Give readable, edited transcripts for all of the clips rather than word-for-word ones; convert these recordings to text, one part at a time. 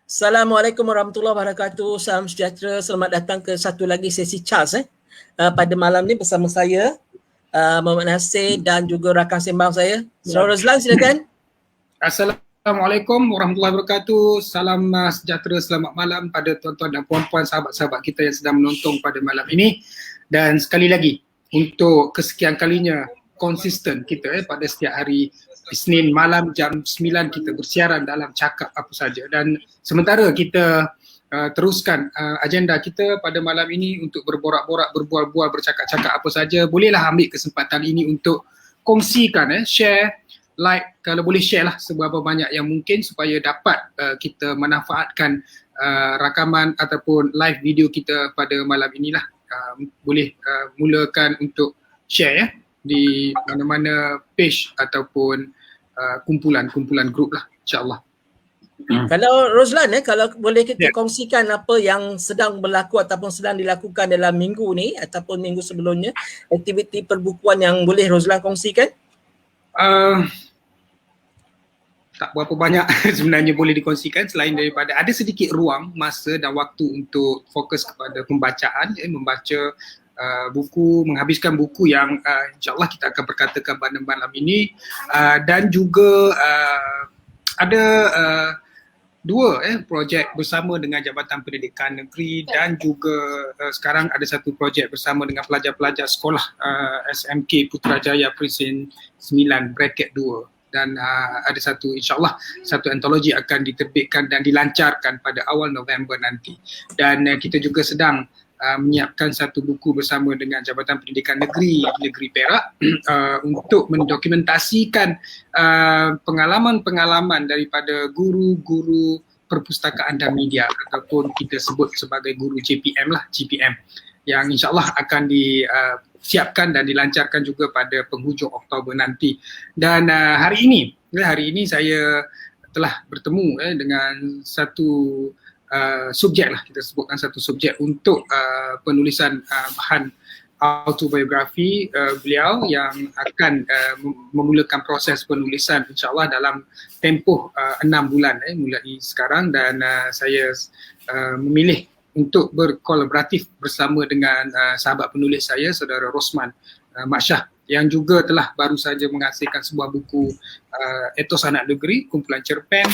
Assalamualaikum warahmatullahi wabarakatuh. Salam sejahtera. Selamat datang ke satu lagi sesi Charles. Pada malam ni bersama saya Muhammad Nasir dan juga rakan sembang saya. Saudara Rozlan, silakan. Assalamualaikum warahmatullahi wabarakatuh. Salam sejahtera, selamat malam pada tuan-tuan dan puan-puan, sahabat-sahabat kita yang sedang menonton pada malam ini. Dan sekali lagi, untuk kesekian kalinya konsisten kita pada setiap hari Isnin malam jam 9 kita bersiaran dalam Cakap Apa Saja. Dan sementara kita teruskan agenda kita pada malam ini untuk berborak-borak, berbual-bual, bercakap-cakap apa saja, bolehlah ambil kesempatan ini untuk kongsikan, share, like, kalau boleh share lah seberapa banyak yang mungkin supaya dapat kita manfaatkan rakaman ataupun live video kita pada malam inilah. Boleh mulakan untuk share di mana-mana page ataupun kumpulan-kumpulan grup lah, insyaAllah. Kalau Rozlan, kalau boleh kita kongsikan apa yang sedang berlaku ataupun sedang dilakukan dalam minggu ni ataupun minggu sebelumnya, aktiviti perbukuan yang boleh Rozlan kongsikan? Tak berapa banyak sebenarnya boleh dikongsikan selain daripada ada sedikit ruang, masa dan waktu untuk fokus kepada pembacaan, membaca buku, menghabiskan buku yang insyaAllah kita akan perkatakan pada malam ini, dan juga ada dua projek bersama dengan Jabatan Pendidikan Negeri dan juga sekarang ada satu projek bersama dengan pelajar-pelajar sekolah SMK Putrajaya Presin 9 bracket 2. Dan ada satu, insyaAllah satu antologi akan diterbitkan dan dilancarkan pada awal November nanti. Dan kita juga sedang menyiapkan satu buku bersama dengan Jabatan Pendidikan Negeri Perak untuk mendokumentasikan pengalaman-pengalaman daripada guru-guru perpustakaan dan media ataupun kita sebut sebagai guru JPM lah, GPM, yang insyaAllah akan disiapkan dan dilancarkan juga pada penghujung Oktober nanti. Dan hari ini saya telah bertemu dengan satu subjek lah, kita sebutkan satu subjek untuk penulisan bahan autobiografi beliau yang akan memulakan proses penulisan insyaAllah dalam tempoh 6 bulan mulai sekarang. Dan saya memilih untuk berkolaboratif bersama dengan sahabat penulis saya, saudara Rosman Mak Shah, yang juga telah baru saja menghasilkan sebuah buku Etos Anak Negeri, kumpulan cerpen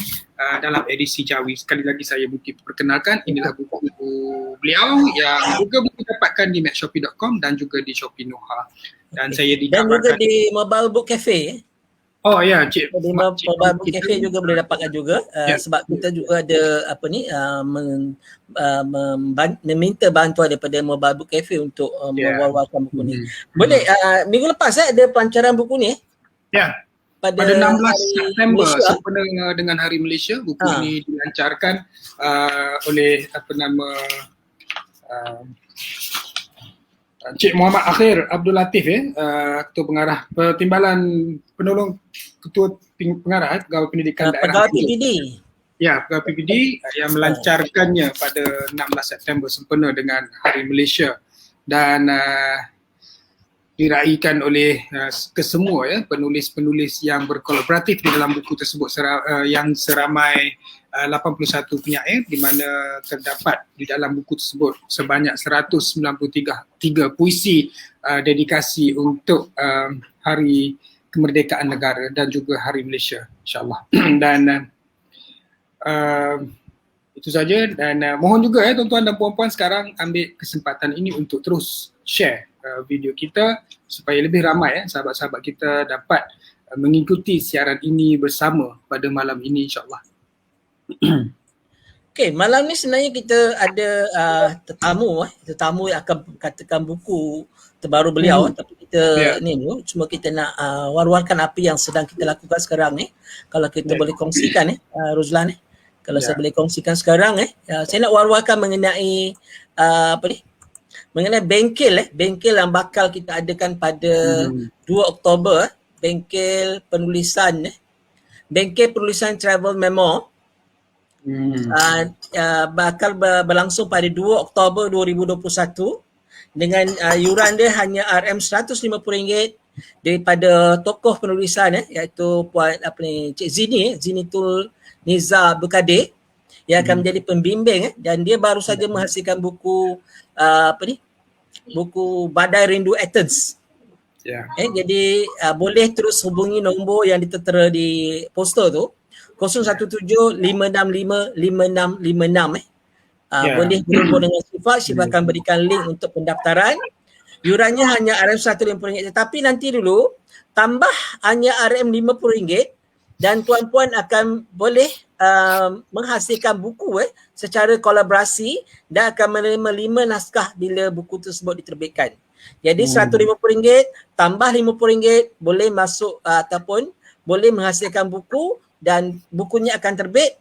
dalam edisi Jawi. Sekali lagi saya perkenalkan, inilah buku beliau yang juga boleh dapatkan di medshopee.com dan juga di Shopee Noha. Dan saya dan juga di Mobile Book Cafe. Oh ya, Cik. Di Mobile Book Cafe juga boleh dapatkan juga, sebab kita juga ada meminta bantuan daripada Mobile Book Cafe untuk mewar-warkan buku ni. Boleh, minggu lepas ada pelancaran buku ni. Ya. Pada 16 September sempena dengan Hari Malaysia, buku ini dilancarkan oleh Cik Muhammad Akhir Abdul Latif, Ketua Pengarah Pertimbalan Penolong Ketua Pengarah Pegawai Pendidikan Daerah. Pegawai PPD. Ya, Pegawai PPD yang melancarkannya pada 16 September sempena dengan Hari Malaysia. Dan diraikan oleh kesemua penulis-penulis yang berkolaboratif di dalam buku tersebut, yang seramai 81 penyair, di mana terdapat di dalam buku tersebut sebanyak 193 puisi dedikasi untuk Hari Kemerdekaan Negara dan juga Hari Malaysia, insyaAllah. Dan itu saja. Dan mohon juga tuan-tuan dan puan-puan sekarang ambil kesempatan ini untuk terus share video kita supaya lebih ramai sahabat-sahabat kita dapat mengikuti siaran ini bersama pada malam ini, insyaAllah. Okey, malam ni sebenarnya kita ada tetamu yang akan katakan buku terbaru beliau, tapi kita ni dulu cuma kita nak war-warkan apa yang sedang kita lakukan sekarang ni. Kalau kita boleh kongsikan Rozlan kalau saya boleh kongsikan sekarang saya nak war-warkan mengenai mengenai bengkel yang bakal kita adakan pada 2 Oktober, bengkel penulisan travel memo. Bakal berlangsung pada 2 Oktober 2021 dengan yuran dia hanya RM150 daripada tokoh penulisan iaitu Puan Cik Zini Tul Niza Abdul Kadir, yang akan menjadi pembimbing dan dia baru saja menghasilkan buku buku Badai Rindu Athens. Jadi boleh terus hubungi nombor yang ditera di poster tu 017-565-5656. Boleh berhubung dengan Syifa akan berikan link untuk pendaftaran. Yurannya hanya RM150 tetapi nanti dulu tambah hanya RM50 dan tuan-puan akan boleh menghasilkan buku secara kolaborasi dan akan menerima 5 naskah bila buku tersebut diterbitkan. Jadi RM150 tambah RM50 boleh masuk ataupun boleh menghasilkan buku dan bukunya akan terbit.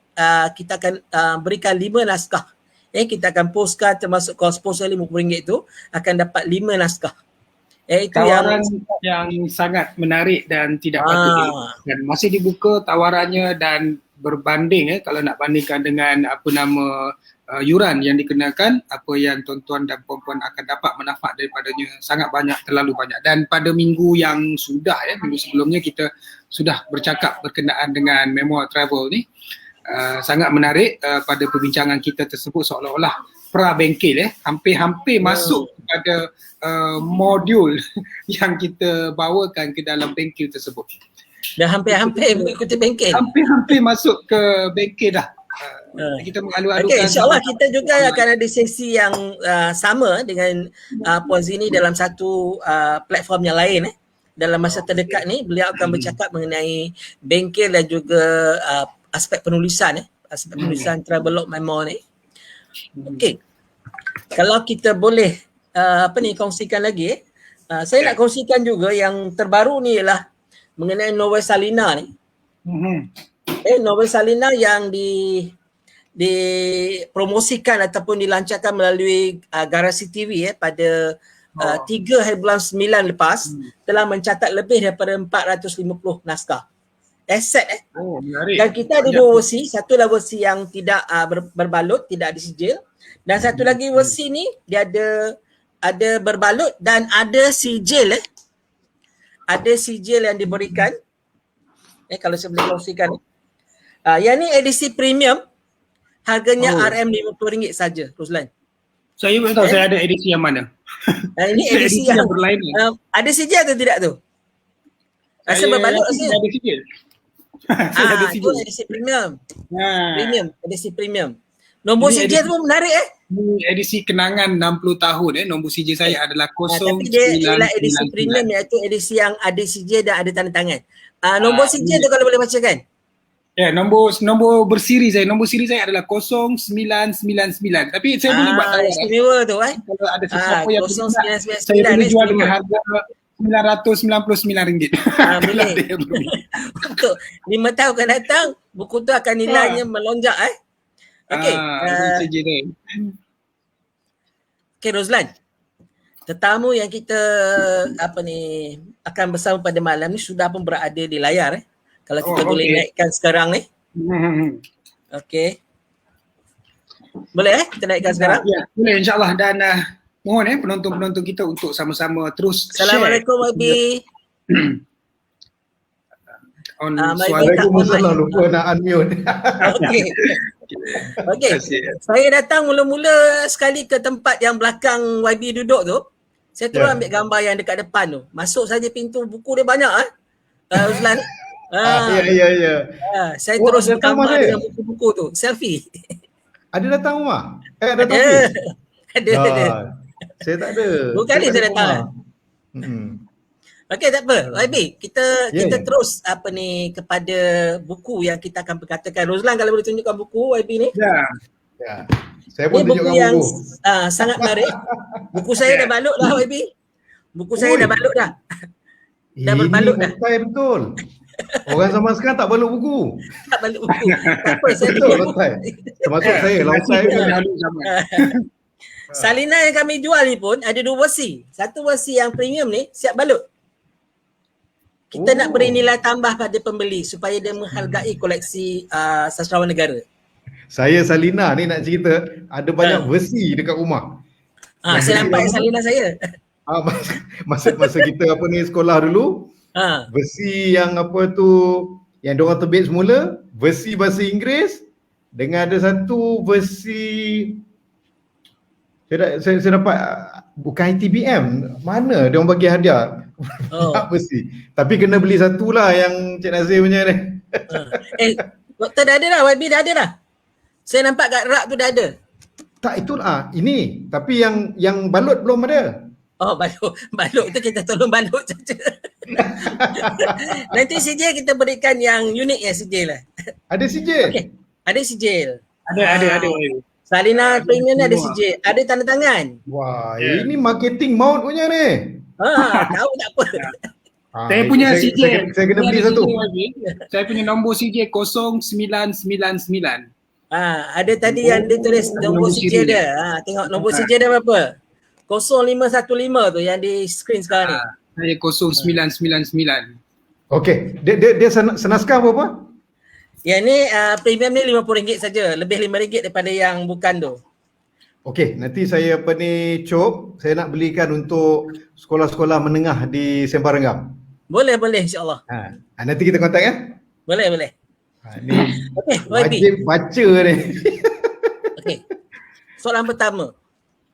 Kita akan berikan 5 naskah. Kita akan postkan termasuk kos poster RM50 itu akan dapat 5 naskah. Itu tawaran yang sangat menarik dan tidak patut dilupakan. Masih dibuka tawarannya dan berbanding kalau nak bandingkan dengan yuran yang dikenakan, apa yang tuan-tuan dan puan-puan akan dapat manfaat daripadanya sangat banyak, terlalu banyak. Dan pada minggu yang sudah minggu sebelumnya kita sudah bercakap berkenaan dengan Memoir Travel ni. Sangat menarik pada perbincangan kita tersebut seolah-olah pra-bengkel hampir-hampir masuk kepada modul yang kita bawakan ke dalam bengkel tersebut. Dah hampir-hampir mengikuti bengkel. Hampir-hampir masuk ke bengkel dah. Kita mengalu-alukan. InsyaAllah kita juga akan ada sesi yang sama dengan Puan Zini dalam satu platform yang lain. Dalam masa terdekat ni beliau akan bercakap mengenai bengkel dan juga aspek penulisan travel log memoir ni. Okey. Kalau kita boleh kongsikan lagi saya nak kongsikan juga yang terbaru ni ialah mengenai novel Salina ni. Novel Salina yang dipromosikan ataupun dilancarkan melalui Garasi TV pada 3 hari bulan 9 lepas telah mencatat lebih daripada 450 naskah. Aset dan kita ada 2 versi. Satu adalah versi yang tidak berbalut, tidak ada sijil, dan satu lagi versi ni dia ada berbalut dan ada sijil ada sijil yang diberikan. Kalau saya boleh kongsikan yang ni edisi premium, harganya RM50 saja, Ruslan. Saya tak tahu saya ada edisi yang mana. Ini edisi yang berlainan. Ada sijil atau tidak tu? Rasa berbalut rasanya. Ada sijil. Itu edisi premium. Edisi premium. Nombor sijil tu menarik Ini edisi kenangan 60 tahun nombor sijil saya adalah 0999. Tapi dia ialah edisi premium, iaitu edisi yang ada sijil dan ada tanda tangan. Nombor sijil tu kalau boleh bacakan. Nombor bersiri saya adalah 0999. Tapi saya boleh buat tawaran. Istimewa tu Kalau ada sesiapa yang 0999 saya boleh jual dengan harga RM999. Boleh. Untuk 5 tahun akan datang, buku tu akan nilainya melonjak Okey. Okey Rozlan. Tetamu yang kita akan bersama pada malam ni sudah pun berada di layar Kalau kita boleh naikkan sekarang ni. Okey. Boleh kita naikkan sekarang? Ya, boleh insya-Allah dan mohon penonton-penonton kita untuk sama-sama terus Assalamualaikum Wabi. Waalaikumsalam, lupa nak unmute. Okey. Saya datang mula-mula sekali ke tempat yang belakang YB duduk tu. Saya terus ambil gambar yang dekat depan tu. Masuk saja pintu, buku dia banyak Ruslan. Ya. Saya terus gambar dengan buku-buku tu, selfie. Ada datang rumah? Ada. Saya tak ada. Dua kali saya datang. Okey, tak apa. YB, kita terus kepada buku yang kita akan perkatakan. Rozlan kalau boleh tunjukkan buku YB ni. Ya. Saya pun tunjukkan buku yang sangat menarik. Buku saya dah balut dah YB. Buku saya dah balut dah. Dah berbalut dah. Betul. Orang zaman sekarang tak balut buku. Tak balut buku. Tak apa, saya betul. Termasuk saya, lautai pun balut zaman. Salina yang kami jual ni pun ada 2 versi. Satu versi yang premium ni siap balut. Kita nak beri nilai tambah pada pembeli supaya dia menghargai koleksi sastrawan negara. Saya Salina ni nak cerita ada banyak versi dekat rumah. Saya nampak Salina saya. Masa kita sekolah dulu, versi yang yang diorang terbit semula, versi bahasa Inggeris, dengan ada satu versi saya dapat bukan ITBM, mana dia orang bagi hadiah banyak versi. Tapi kena beli satu lah yang Cik Nazir punya ni. Doktor dah ada dah, YB dah ada dah. Saya nampak kat rak tu dah ada. Tak, itulah ini. Tapi yang balut belum ada. Oh, balut tu kita tolong balut saja. Nanti sijil kita berikan yang unik ya sijil lah. Ada sijil? Okey. Ada sijil. Ada. Salina Premium ni ada sijil. Ada tanda tangan. Wah, ini marketing maut punya ni. Tahu tak apa. Saya punya CJ. Saya kena beli satu. Saya punya nombor CJ 0999. Ada tadi yang dia tulis nombor sijil dia. Tengok nombor sijil dia berapa? 0515 tu yang di screen sekarang ni. Saya 0999. Okey, dia senaskah berapa? Yang ni premium ni RM50 saja, lebih RM5 daripada yang bukan tu. Okey, nanti saya cop, saya nak belikan untuk sekolah-sekolah menengah di Sembang Renggam. Boleh insya-Allah. Nanti kita kontak ya. Boleh. Ni Okey, wajib baca ni. Okey. Soalan pertama.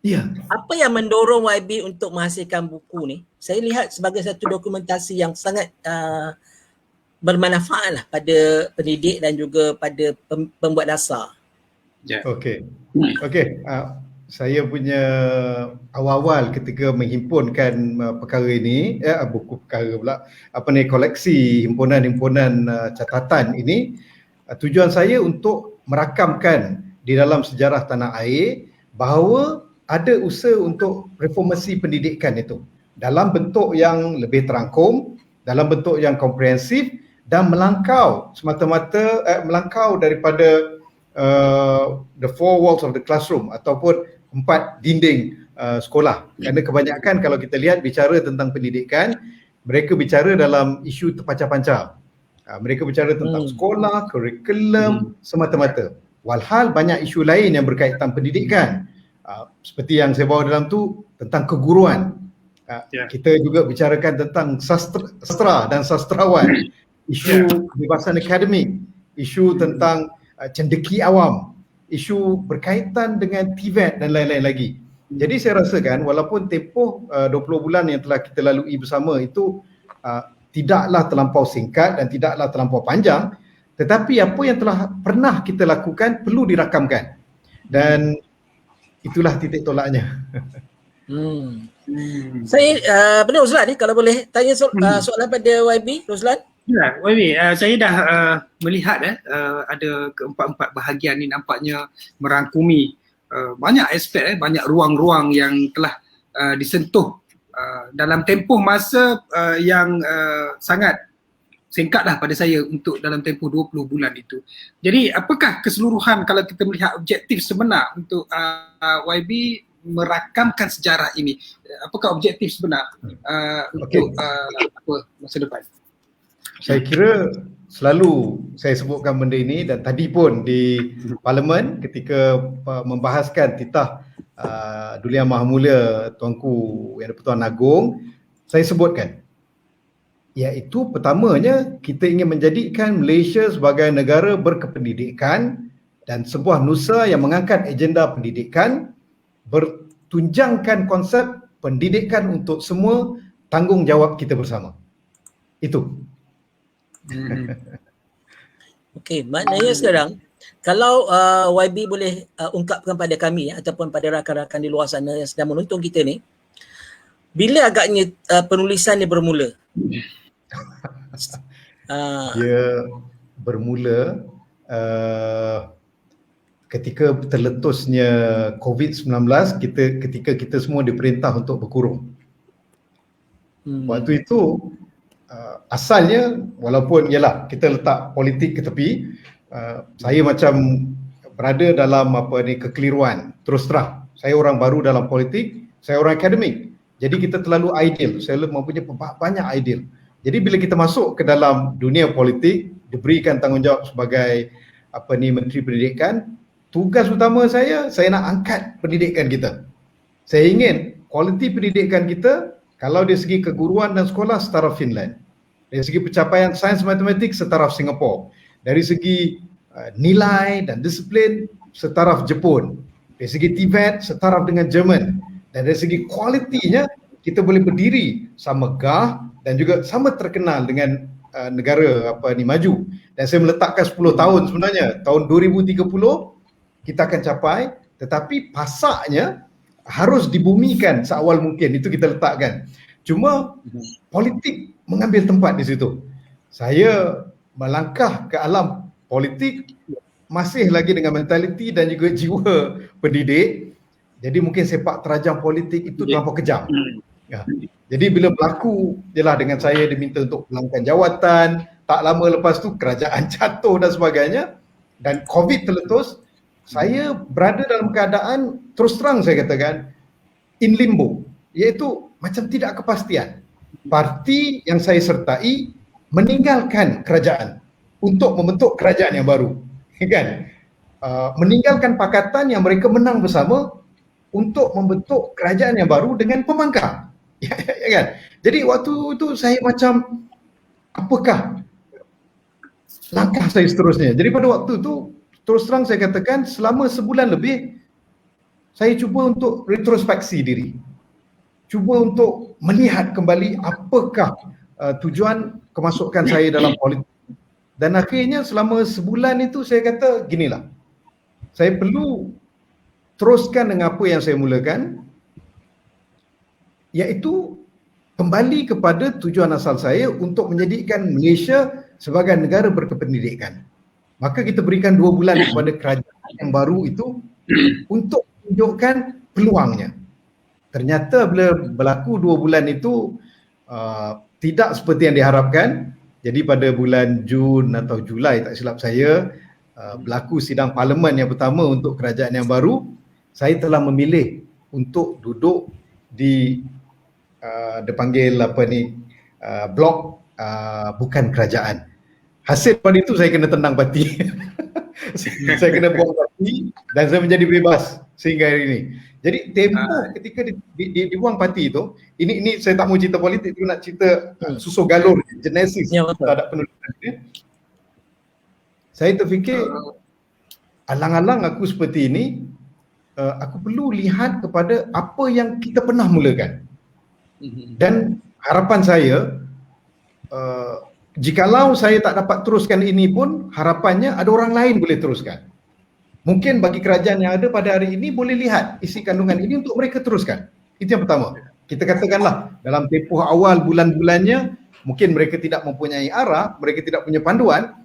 Ya. Apa yang mendorong YB untuk menghasilkan buku ni? Saya lihat sebagai satu dokumentasi yang sangat bermanfaat lah pada pendidik dan juga pada pembuat dasar. Okey. Saya punya awal-awal ketika menghimpunkan perkara ini, buku perkara pula, koleksi himpunan-himpunan catatan ini, tujuan saya untuk merakamkan di dalam sejarah tanah air bahawa ada usaha untuk reformasi pendidikan itu dalam bentuk yang lebih terangkum, dalam bentuk yang komprehensif dan melangkau semata-mata melangkau daripada the four walls of the classroom ataupun 4 dinding sekolah. Kerana kebanyakan kalau kita lihat bicara tentang pendidikan, mereka bicara dalam isu terpancar-pancar. Mereka bicara tentang sekolah, kurikulum semata-mata. Walhal banyak isu lain yang berkaitan pendidikan. Seperti yang saya bawa dalam tu tentang keguruan. Kita juga bicarakan tentang sastra dan sastrawan, isu kebebasan akademik, isu tentang cendeki awam, isu berkaitan dengan TVET dan lain-lain lagi. Jadi saya rasakan walaupun tempoh 20 bulan yang telah kita lalui bersama itu tidaklah terlampau singkat dan tidaklah terlampau panjang, tetapi apa yang telah pernah kita lakukan perlu dirakamkan. Dan itulah titik tolaknya. Saya benar Roslan ni kalau boleh tanya soalan pada YB Roslan. Ya, YB, saya dah melihat ada keempat-empat bahagian ni nampaknya merangkumi banyak aspek, banyak ruang-ruang yang telah disentuh dalam tempoh masa yang sangat singkatlah pada saya untuk dalam tempoh 20 bulan itu. Jadi apakah keseluruhan kalau kita melihat objektif sebenar untuk YB merakamkan sejarah ini? Apakah objektif sebenar untuk masa depan? Saya kira selalu saya sebutkan benda ini dan tadi pun di Parlimen ketika membahaskan titah Duli Yang Maha Mulia Tuanku Yang di-Pertuan Agong, saya sebutkan iaitu pertamanya kita ingin menjadikan Malaysia sebagai negara berkependidikan dan sebuah nusa yang mengangkat agenda pendidikan, bertunjangkan konsep pendidikan untuk semua, tanggungjawab kita bersama. Itu. Okey, maknanya sekarang kalau YB boleh ungkapkan pada kami ataupun pada rakan-rakan di luar sana yang sedang menonton kita ni, bila agaknya penulisan ni bermula? Dia bermula ketika terletusnya COVID-19, ketika kita semua diperintah untuk berkurung. Waktu itu asalnya walaupun ialah kita letak politik ke tepi, saya macam berada dalam kekeliruan. Terus terang, saya orang baru dalam politik, saya orang akademik. Jadi kita terlalu ideal, saya mempunyai banyak ideal. Jadi bila kita masuk ke dalam dunia politik, diberikan tanggungjawab sebagai Menteri Pendidikan, tugas utama saya nak angkat pendidikan kita. Saya ingin kualiti pendidikan kita, kalau dari segi keguruan dan sekolah setaraf Finland, dari segi pencapaian sains matematik setaraf Singapura, dari segi nilai dan disiplin setaraf Jepun, dari segi TVET setaraf dengan Jerman, dan dari segi kualitinya kita boleh berdiri sama gah dan juga sama terkenal dengan negara maju. Dan saya meletakkan 10 tahun sebenarnya, tahun 2030 kita akan capai, tetapi pasaknya harus dibumikan seawal mungkin, itu kita letakkan. Cuma politik mengambil tempat di situ. Saya melangkah ke alam politik masih lagi dengan mentaliti dan juga jiwa pendidik. Jadi mungkin sepak terjang politik itu terlampau kejam. Ya. Jadi bila berlaku jelah dengan saya diminta untuk melangkah jawatan, tak lama lepas tu kerajaan jatuh dan sebagainya, dan COVID terletus, saya berada dalam keadaan, terus terang saya katakan, in limbo, iaitu macam tidak kepastian. Parti yang saya sertai meninggalkan kerajaan untuk membentuk kerajaan yang baru, kan? Meninggalkan pakatan yang mereka menang bersama untuk membentuk kerajaan yang baru dengan pembangkang. Ya kan? Jadi waktu itu saya macam, apakah langkah saya seterusnya? Jadi pada waktu itu terus terang saya katakan, selama sebulan lebih saya cuba untuk retrospeksi diri, cuba untuk melihat kembali apakah tujuan kemasukan saya dalam politik. Dan akhirnya selama sebulan itu saya kata ginilah, saya perlu teruskan dengan apa yang saya mulakan, iaitu kembali kepada tujuan asal saya untuk menjadikan Malaysia sebagai negara berkependidikan. Maka kita berikan 2 bulan kepada kerajaan yang baru itu untuk menunjukkan peluangnya. Ternyata bila berlaku 2 bulan itu tidak seperti yang diharapkan. Jadi pada bulan Jun atau Julai tak silap saya, berlaku sidang parlimen yang pertama untuk kerajaan yang baru. Saya telah memilih untuk duduk di dipanggil blok bukan kerajaan. Hasil pada itu saya kena tendang parti. Saya kena buang parti dan saya menjadi bebas sehingga hari ini. Jadi tempoh ketika dibuang parti itu, ini saya tak mau cerita politik, tu nak cerita susu galur, genesis terhadap penulisan ini. Saya terfikir, alang-alang aku seperti ini, aku perlu lihat kepada apa yang kita pernah mulakan. Dan harapan saya, jikalau saya tak dapat teruskan ini pun, harapannya ada orang lain boleh teruskan. Mungkin bagi kerajaan yang ada pada hari ini boleh lihat isi kandungan ini untuk mereka teruskan. Itu yang pertama. Kita katakanlah dalam tempoh awal bulan-bulannya mungkin mereka tidak mempunyai arah, mereka tidak punya panduan.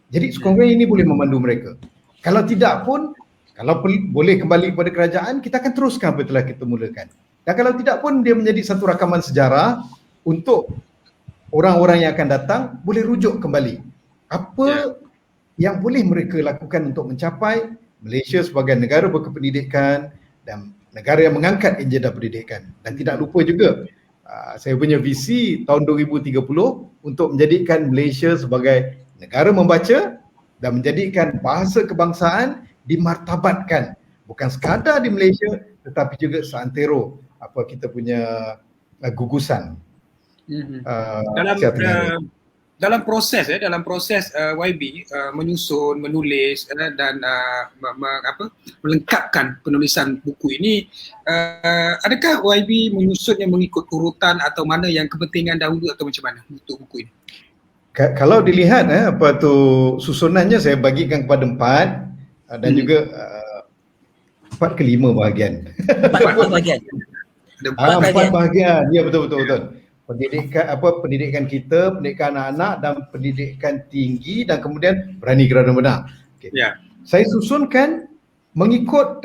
Jadi sekurang-kurangnya ini boleh memandu mereka. Kalau tidak pun, kalau boleh kembali kepada kerajaan, kita akan teruskan apa yang telah kita mulakan. Dan kalau tidak pun dia menjadi satu rakaman sejarah untuk orang-orang yang akan datang boleh rujuk kembali. Apa yang boleh mereka lakukan untuk mencapai Malaysia sebagai negara berkependidikan dan negara yang mengangkat enjana pendidikan. Dan tidak lupa juga, saya punya visi tahun 2030 untuk menjadikan Malaysia sebagai negara membaca dan menjadikan bahasa kebangsaan dimartabatkan. Bukan sekadar di Malaysia tetapi juga seantero apa kita punya gugusan. Dalam proses YB menyusun, menulis dan melengkapkan penulisan buku ini, adakah YB menyusunnya mengikut urutan atau mana yang kepentingan dahulu atau macam mana untuk buku ini? Kalau dilihat susunannya saya bagikan kepada 4 dan juga 4 ke 5 bahagian. 4 bahagian. 4 bahagian. Ya, betul. Pendidikan kita, pendidikan anak-anak dan pendidikan tinggi dan kemudian berani kerana benar. Okay. Saya susunkan mengikut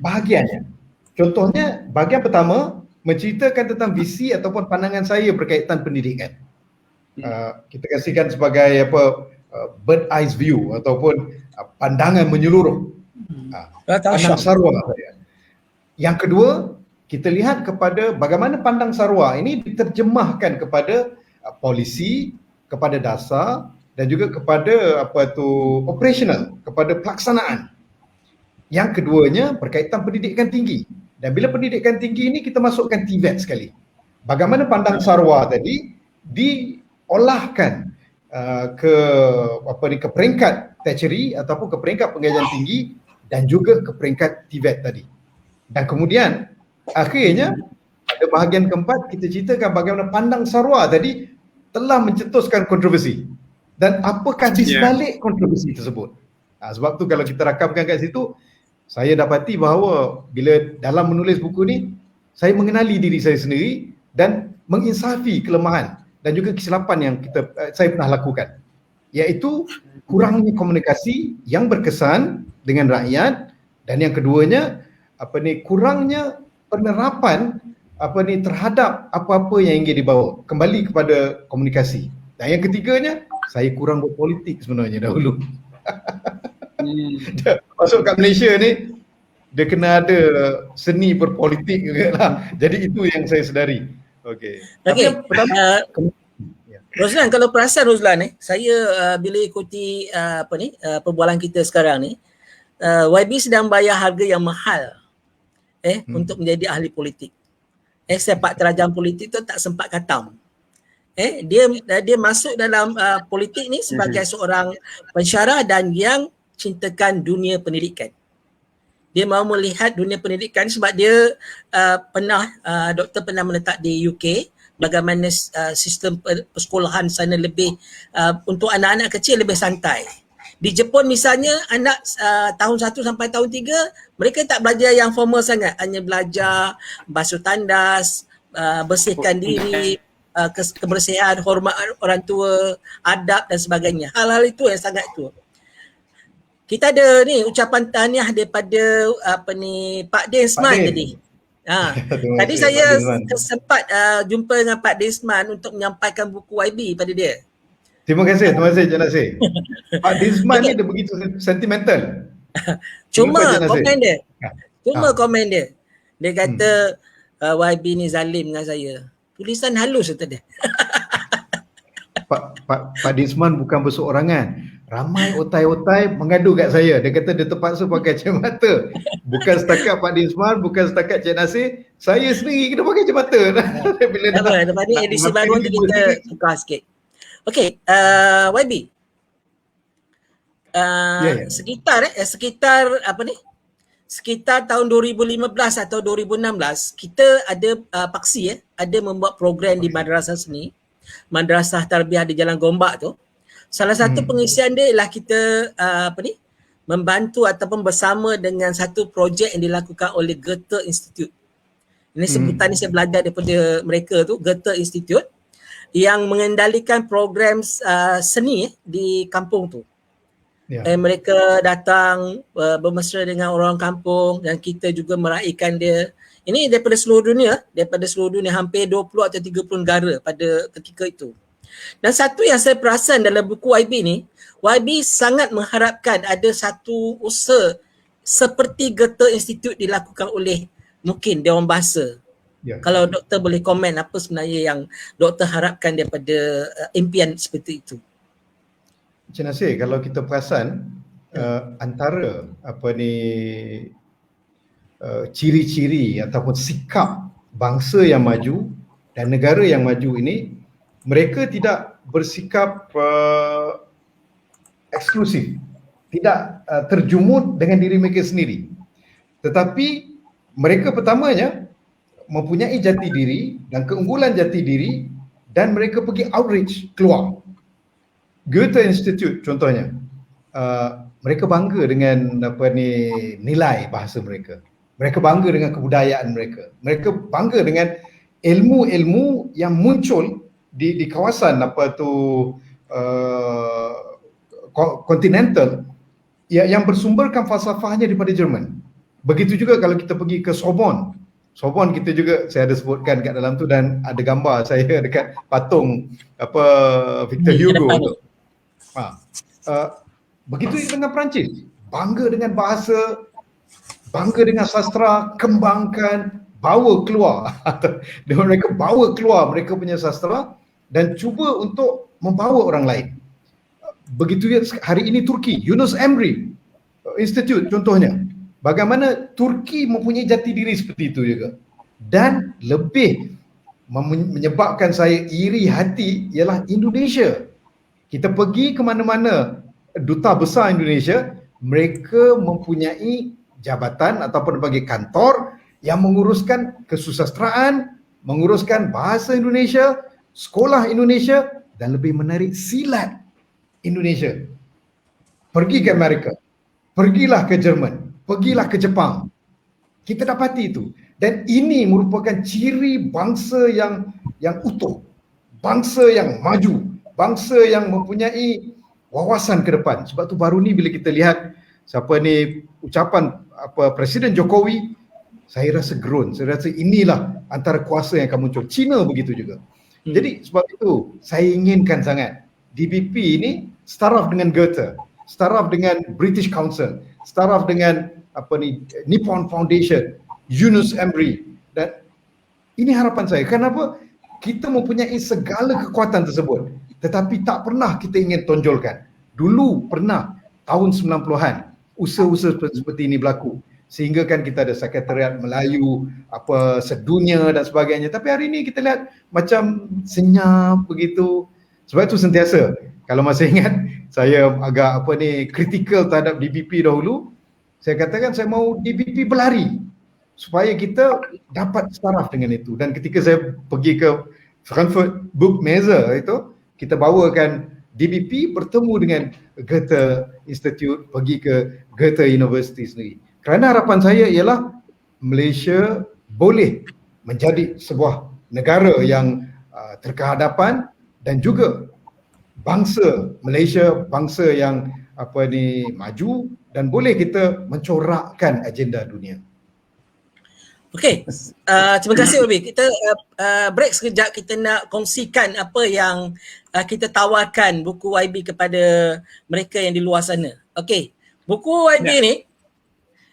bahagiannya. Contohnya bahagian pertama menceritakan tentang visi ataupun pandangan saya berkaitan pendidikan. Kita kasihkan sebagai bird eyes view ataupun pandangan menyeluruh. Pandang Sarawak. Yang kedua, kita lihat kepada bagaimana pandang Sarawak ini diterjemahkan kepada polisi, kepada dasar dan juga kepada operational, kepada pelaksanaan. Yang keduanya berkaitan pendidikan tinggi. Dan bila pendidikan tinggi ini kita masukkan TVET sekali. Bagaimana pandang Sarawak tadi diolahkan ke ke peringkat tertiary ataupun ke peringkat pengajian tinggi dan juga ke peringkat TVET tadi. Dan kemudian akhirnya pada bahagian keempat kita ceritakan bagaimana Pandang Sarwa tadi telah mencetuskan kontroversi dan apakah di sebalik kontroversi tersebut. Sebab tu kalau kita rakamkan kat situ, saya dapati bahawa bila dalam menulis buku ni, saya mengenali diri saya sendiri dan menginsafi kelemahan dan juga kesilapan yang saya pernah lakukan, iaitu kurangnya komunikasi yang berkesan dengan rakyat, dan yang keduanya kurangnya penerapan terhadap apa-apa yang ingin dibawa, kembali kepada komunikasi. Dan yang ketiganya, saya kurang berpolitik sebenarnya dahulu. Masuk kat Malaysia ni, dia kena ada seni berpolitik juga lah. Jadi itu yang saya sedari. Okey. Roslan, kalau perasan Roslan saya bila ikuti perbualan kita sekarang ni, YB sedang bayar harga yang mahal untuk menjadi ahli politik. Sepak terjang politik tu tak sempat khatam. Dia masuk dalam politik ni sebagai seorang pensyarah dan yang cintakan dunia pendidikan. Dia mahu melihat dunia pendidikan sebab dia doktor pernah meletak di UK, bagaimana sistem persekolahan sana lebih untuk anak-anak kecil lebih santai. Di Jepun misalnya, anak tahun 1 sampai tahun 3 mereka tak belajar yang formal sangat, hanya belajar basuh tandas, bersihkan diri, kebersihan, hormat orang tua, adab dan sebagainya. Hal-hal itu yang sangat tua. Kita ada ni ucapan tahniah daripada Pak Desman tadi. Tadi saya sempat jumpa dengan Pak Desman untuk menyampaikan buku YB pada dia. Terima kasih Cik Nasir. Pak Desman ni dia begitu sentimental. Cuma komen dia. Dia kata YB ni zalim dengan saya. Tulisan halus kata dia. Pak Desman bukan berseorangan. Ramai otai-otai mengadu kat saya. Dia kata dia terpaksa pakai kacamata. Bukan setakat Pak Desman, bukan setakat Cik Nasir, saya sendiri kena pakai kacamata. Lepas ni edisi baru nanti kita tukar sikit. Okey, YB. Sekitar tahun 2015 atau 2016 kita ada paksi ada membuat program di madrasah seni, Madrasah Tarbiyah di Jalan Gombak tu. Salah satu pengisian dia ialah kita membantu ataupun bersama dengan satu projek yang dilakukan oleh Goethe Institute. Ini sebutan ni saya belajar daripada mereka tu, Goethe Institute, yang mengendalikan program seni di kampung tu. Mereka datang bermesra dengan orang kampung dan kita juga meraihkan dia. Ini daripada seluruh dunia, hampir 20 atau 30 negara pada ketika itu. Dan satu yang saya perasan dalam buku YB ni, YB sangat mengharapkan ada satu usaha seperti Goethe Institute dilakukan oleh mungkin Dewan Bahasa. Kalau doktor boleh komen apa sebenarnya yang doktor harapkan daripada impian seperti itu. Encik Nasir, kalau kita perasan antara ciri-ciri ataupun sikap bangsa yang maju dan negara yang maju ini, mereka tidak bersikap eksklusif, tidak terjumut dengan diri mereka sendiri. Tetapi mereka pertamanya mempunyai jati diri dan keunggulan jati diri dan mereka pergi outreach keluar. Goethe Institute contohnya, mereka bangga dengan nilai bahasa mereka. Mereka bangga dengan kebudayaan mereka. Mereka bangga dengan ilmu-ilmu yang muncul di kawasan kontinental yang bersumberkan falsafahnya daripada Jerman. Begitu juga kalau kita pergi ke Sorbonne. Sorbonne kita juga, saya ada sebutkan kat dalam tu dan ada gambar saya dekat patung Victor Hugo tu. Begitu dengan Perancis. Bangga dengan bahasa, bangga dengan sastra, kembangkan, bawa keluar. Mereka bawa keluar mereka punya sastra dan cuba untuk membawa orang lain. Begitu hari ini Turki, Yunus Emre Institute contohnya. Bagaimana Turki mempunyai jati diri seperti itu juga. Dan lebih menyebabkan saya iri hati ialah Indonesia. Kita pergi ke mana-mana duta besar Indonesia, mereka mempunyai jabatan ataupun berbagai kantor yang menguruskan kesusasteraan, menguruskan bahasa Indonesia, sekolah Indonesia dan lebih menarik silat Indonesia. Pergi ke Amerika, pergilah ke Jerman, pergilah ke Jepang. Kita dapati itu. Dan ini merupakan ciri bangsa yang utuh, bangsa yang maju, bangsa yang mempunyai wawasan ke depan. Sebab tu baru ni bila kita lihat ucapan Presiden Jokowi, saya rasa gerun. Saya rasa inilah antara kuasa yang akan muncul. China begitu juga. Jadi sebab itu saya inginkan sangat DBP ini staraf dengan Goethe, staraf dengan British Council, staraf dengan Nippon Foundation, Yunus Emri, dan ini harapan saya. Kenapa? Kita mempunyai segala kekuatan tersebut tetapi tak pernah kita ingin tonjolkan. Dulu pernah tahun 90-an usaha-usaha seperti ini berlaku, sehingga kan kita ada Sekretariat Melayu sedunia dan sebagainya. Tapi hari ini kita lihat macam senyap begitu. Sebab itu sentiasa, kalau masih ingat, saya agak kritikal terhadap DBP dahulu. Saya katakan saya mau DBP berlari supaya kita dapat staraf dengan itu. Dan ketika saya pergi ke Frankfurt Buchmesse itu, kita bawakan DBP bertemu dengan Goethe Institute, pergi ke Goethe University sendiri. Kerana harapan saya ialah Malaysia boleh menjadi sebuah negara yang terkehadapan dan juga bangsa Malaysia, bangsa yang maju dan boleh kita mencorakkan agenda dunia. Okey, terima kasih Wabi. Kita break sekejap, kita nak kongsikan apa yang kita tawarkan buku YB kepada mereka yang di luar sana. Okey, buku YB ni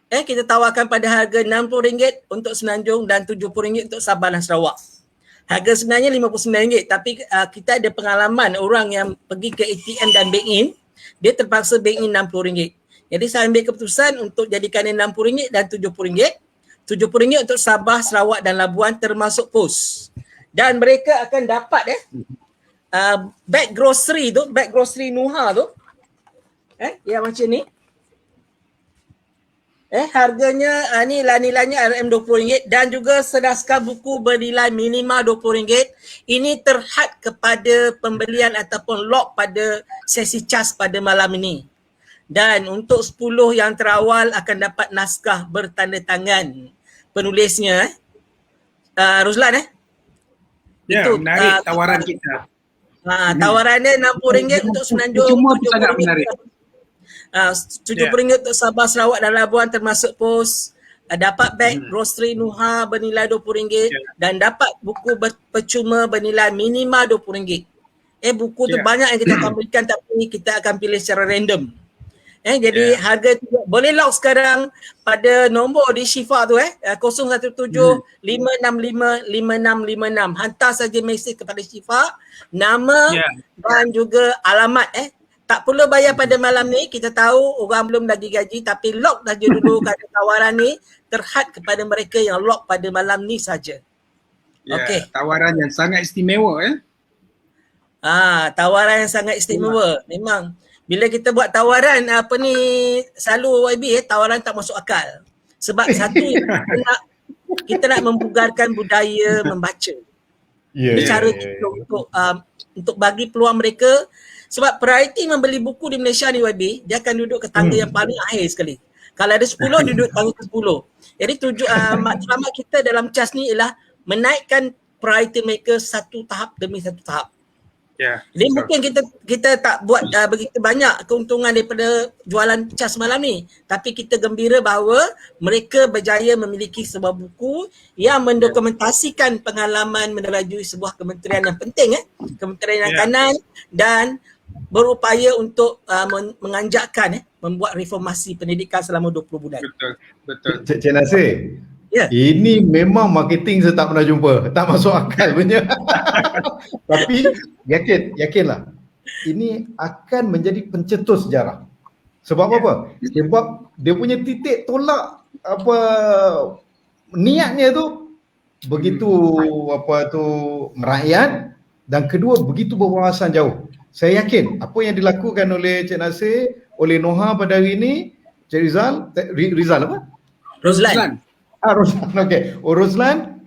kita tawarkan pada harga RM60 untuk Semenanjung dan RM70 untuk Sabah dan Sarawak. Harga sebenarnya RM59, tapi kita ada pengalaman orang yang pergi ke ATM dan bank in, dia terpaksa bank in RM60. Jadi saya ambil keputusan untuk jadikan RM60 dan RM70. RM70 untuk Sabah, Sarawak dan Labuan termasuk pos. Dan mereka akan dapat bag grocery tu, bag grocery Nuha tu. Yang macam ni. Harganya nilainya RM20 dan juga senaskah buku bernilai minima RM20. Ini terhad kepada pembelian ataupun log pada sesi cas pada malam ini. Dan untuk 10 yang terawal akan dapat naskah bertanda tangan penulisnya. Ruslan itu menarik tawaran kita. Tawarannya RM60 untuk Semenanjung, RM70 untuk Sabah, Sarawak dan Labuan termasuk pos. Dapat beg grocery Nuha bernilai RM20 dan dapat buku percuma bernilai minima RM20. Buku tu banyak yang kita akan berikan, tapi kita akan pilih secara random. Jadi harga boleh log sekarang pada nombor di Syifa tu 017-565-5656. Hantar saja mesej kepada Syifa, nama dan juga alamat. Tak perlu bayar pada malam ni, kita tahu orang belum lagi gaji, tapi log saja dulu kerana tawaran ni terhad kepada mereka yang log pada malam ni saja. Okey. Tawaran yang sangat istimewa tawaran yang sangat istimewa. Memang bila kita buat tawaran selalu YB tawaran tak masuk akal. Sebab satu kita nak membugarkan budaya membaca. Cara kita untuk bagi peluang mereka, sebab prioriti membeli buku di Malaysia ni YB, dia akan duduk ke tangga yang paling akhir sekali. Kalau ada 10 duduk tangga ke 10. Jadi matlamat kita dalam CAS ni ialah menaikkan prioriti mereka satu tahap demi satu tahap. Jadi mungkin kita tak buat begitu banyak keuntungan daripada jualan CAS malam ni, tapi kita gembira bahawa mereka berjaya memiliki sebuah buku yang mendokumentasikan pengalaman menerajui sebuah kementerian yang penting, Kementerian Kanan, dan berupaya untuk menganjakkan membuat reformasi pendidikan selama 20 bulan. Betul. Cik Nasir, ini memang marketing saya tak pernah jumpa. Tak masuk akal punya. Tapi yakinlah, ini akan menjadi pencetus sejarah. Sebab apa? Sebab dia punya titik tolak niatnya tu begitu merakyat, dan kedua begitu berwawasan jauh. Saya yakin apa yang dilakukan oleh Cik Nasir, oleh Noha pada hari ini, Cik Rizal apa? Roslan. Roslan, okey. Roslan,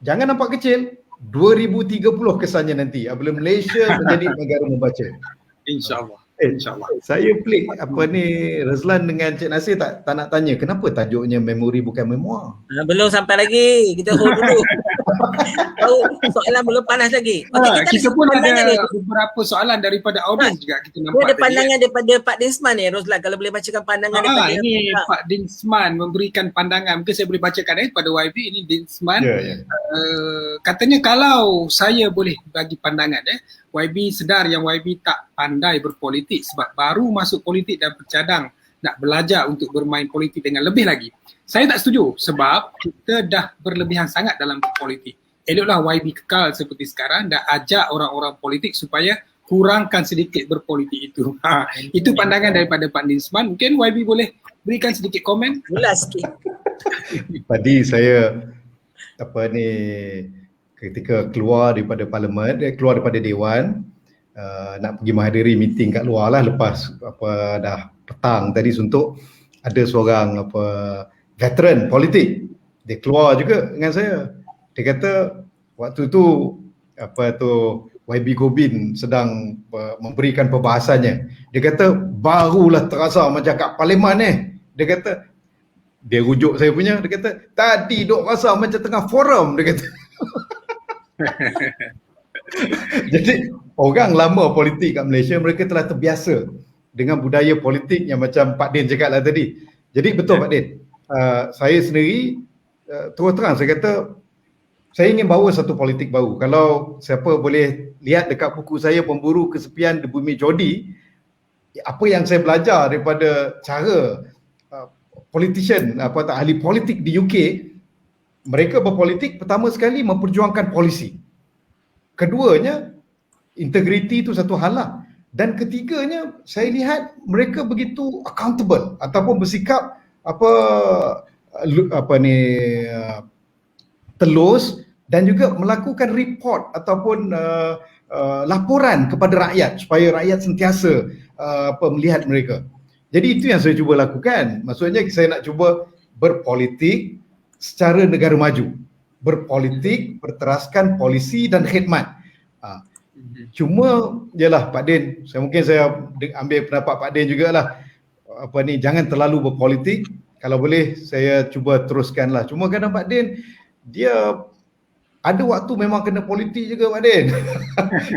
jangan nampak kecil. 2030 kesannya nanti apabila Malaysia menjadi negara membaca. InsyaAllah. InsyaAllah. Saya pelik apa ni Roslan dengan Cik Nasir tak nak tanya kenapa tajuknya memori bukan memoir. Belum sampai lagi. Kita hold dulu. Tahu soalan belum panas lagi. Okay, kita pun ada beberapa soalan daripada audiens juga kita nampak. Ada pandangan daripada Pak Dinsman ni Roslan, kalau boleh bacakan pandangan daripada ini Pak Dinsman memberikan pandangan. Mungkin saya boleh bacakan pada YB ini Dinsman. Katanya kalau saya boleh bagi pandangan YB sedar yang YB tak pandai berpolitik sebab baru masuk politik dan bercadang nak belajar untuk bermain politik dengan lebih lagi. Saya tak setuju sebab kita dah berlebihan sangat dalam berpolitik. Eloklah YB kekal seperti sekarang dan ajak orang-orang politik supaya kurangkan sedikit berpolitik itu. Itu pandangan daripada Pak Dinsman. Mungkin YB boleh berikan sedikit komen? Jelas sikit. Tadi saya ketika keluar daripada parlimen, keluar daripada dewan, nak pergi menghadiri meeting kat luar lah lepas dah petang tadi untuk ada seorang veteran politik. Dia keluar juga dengan saya. Dia kata waktu tu YB Gobin sedang memberikan perbahasannya. Dia kata barulah terasa macam kat parlimen Dia kata, dia rujuk saya punya, dia kata tadi duk rasa macam tengah forum, dia kata. Jadi orang lama politik kat Malaysia, mereka telah terbiasa dengan budaya politik yang macam Pak Din cakap lah tadi. Jadi betul Pak Din, saya sendiri terus terang saya kata saya ingin bawa satu politik baru. Kalau siapa boleh lihat dekat buku saya Pemburu Kesepian di Bumi Jodi, apa yang saya belajar daripada cara politician ahli politik di UK, mereka berpolitik pertama sekali memperjuangkan polisi. Keduanya, integriti itu satu hal lah. Dan ketiganya, saya lihat mereka begitu accountable ataupun bersikap telus dan juga melakukan report ataupun laporan kepada rakyat supaya rakyat sentiasa melihat mereka. Jadi itu yang saya cuba lakukan. Maksudnya saya nak cuba berpolitik secara negara maju. Berpolitik berteraskan polisi dan khidmat. Cuma jelah Pak Din, saya ambil pendapat Pak Din jugalah. Jangan terlalu berpolitik. Kalau boleh saya cuba teruskanlah. Cuma kadang Pak Din dia ada waktu memang kena politik juga Pak Din.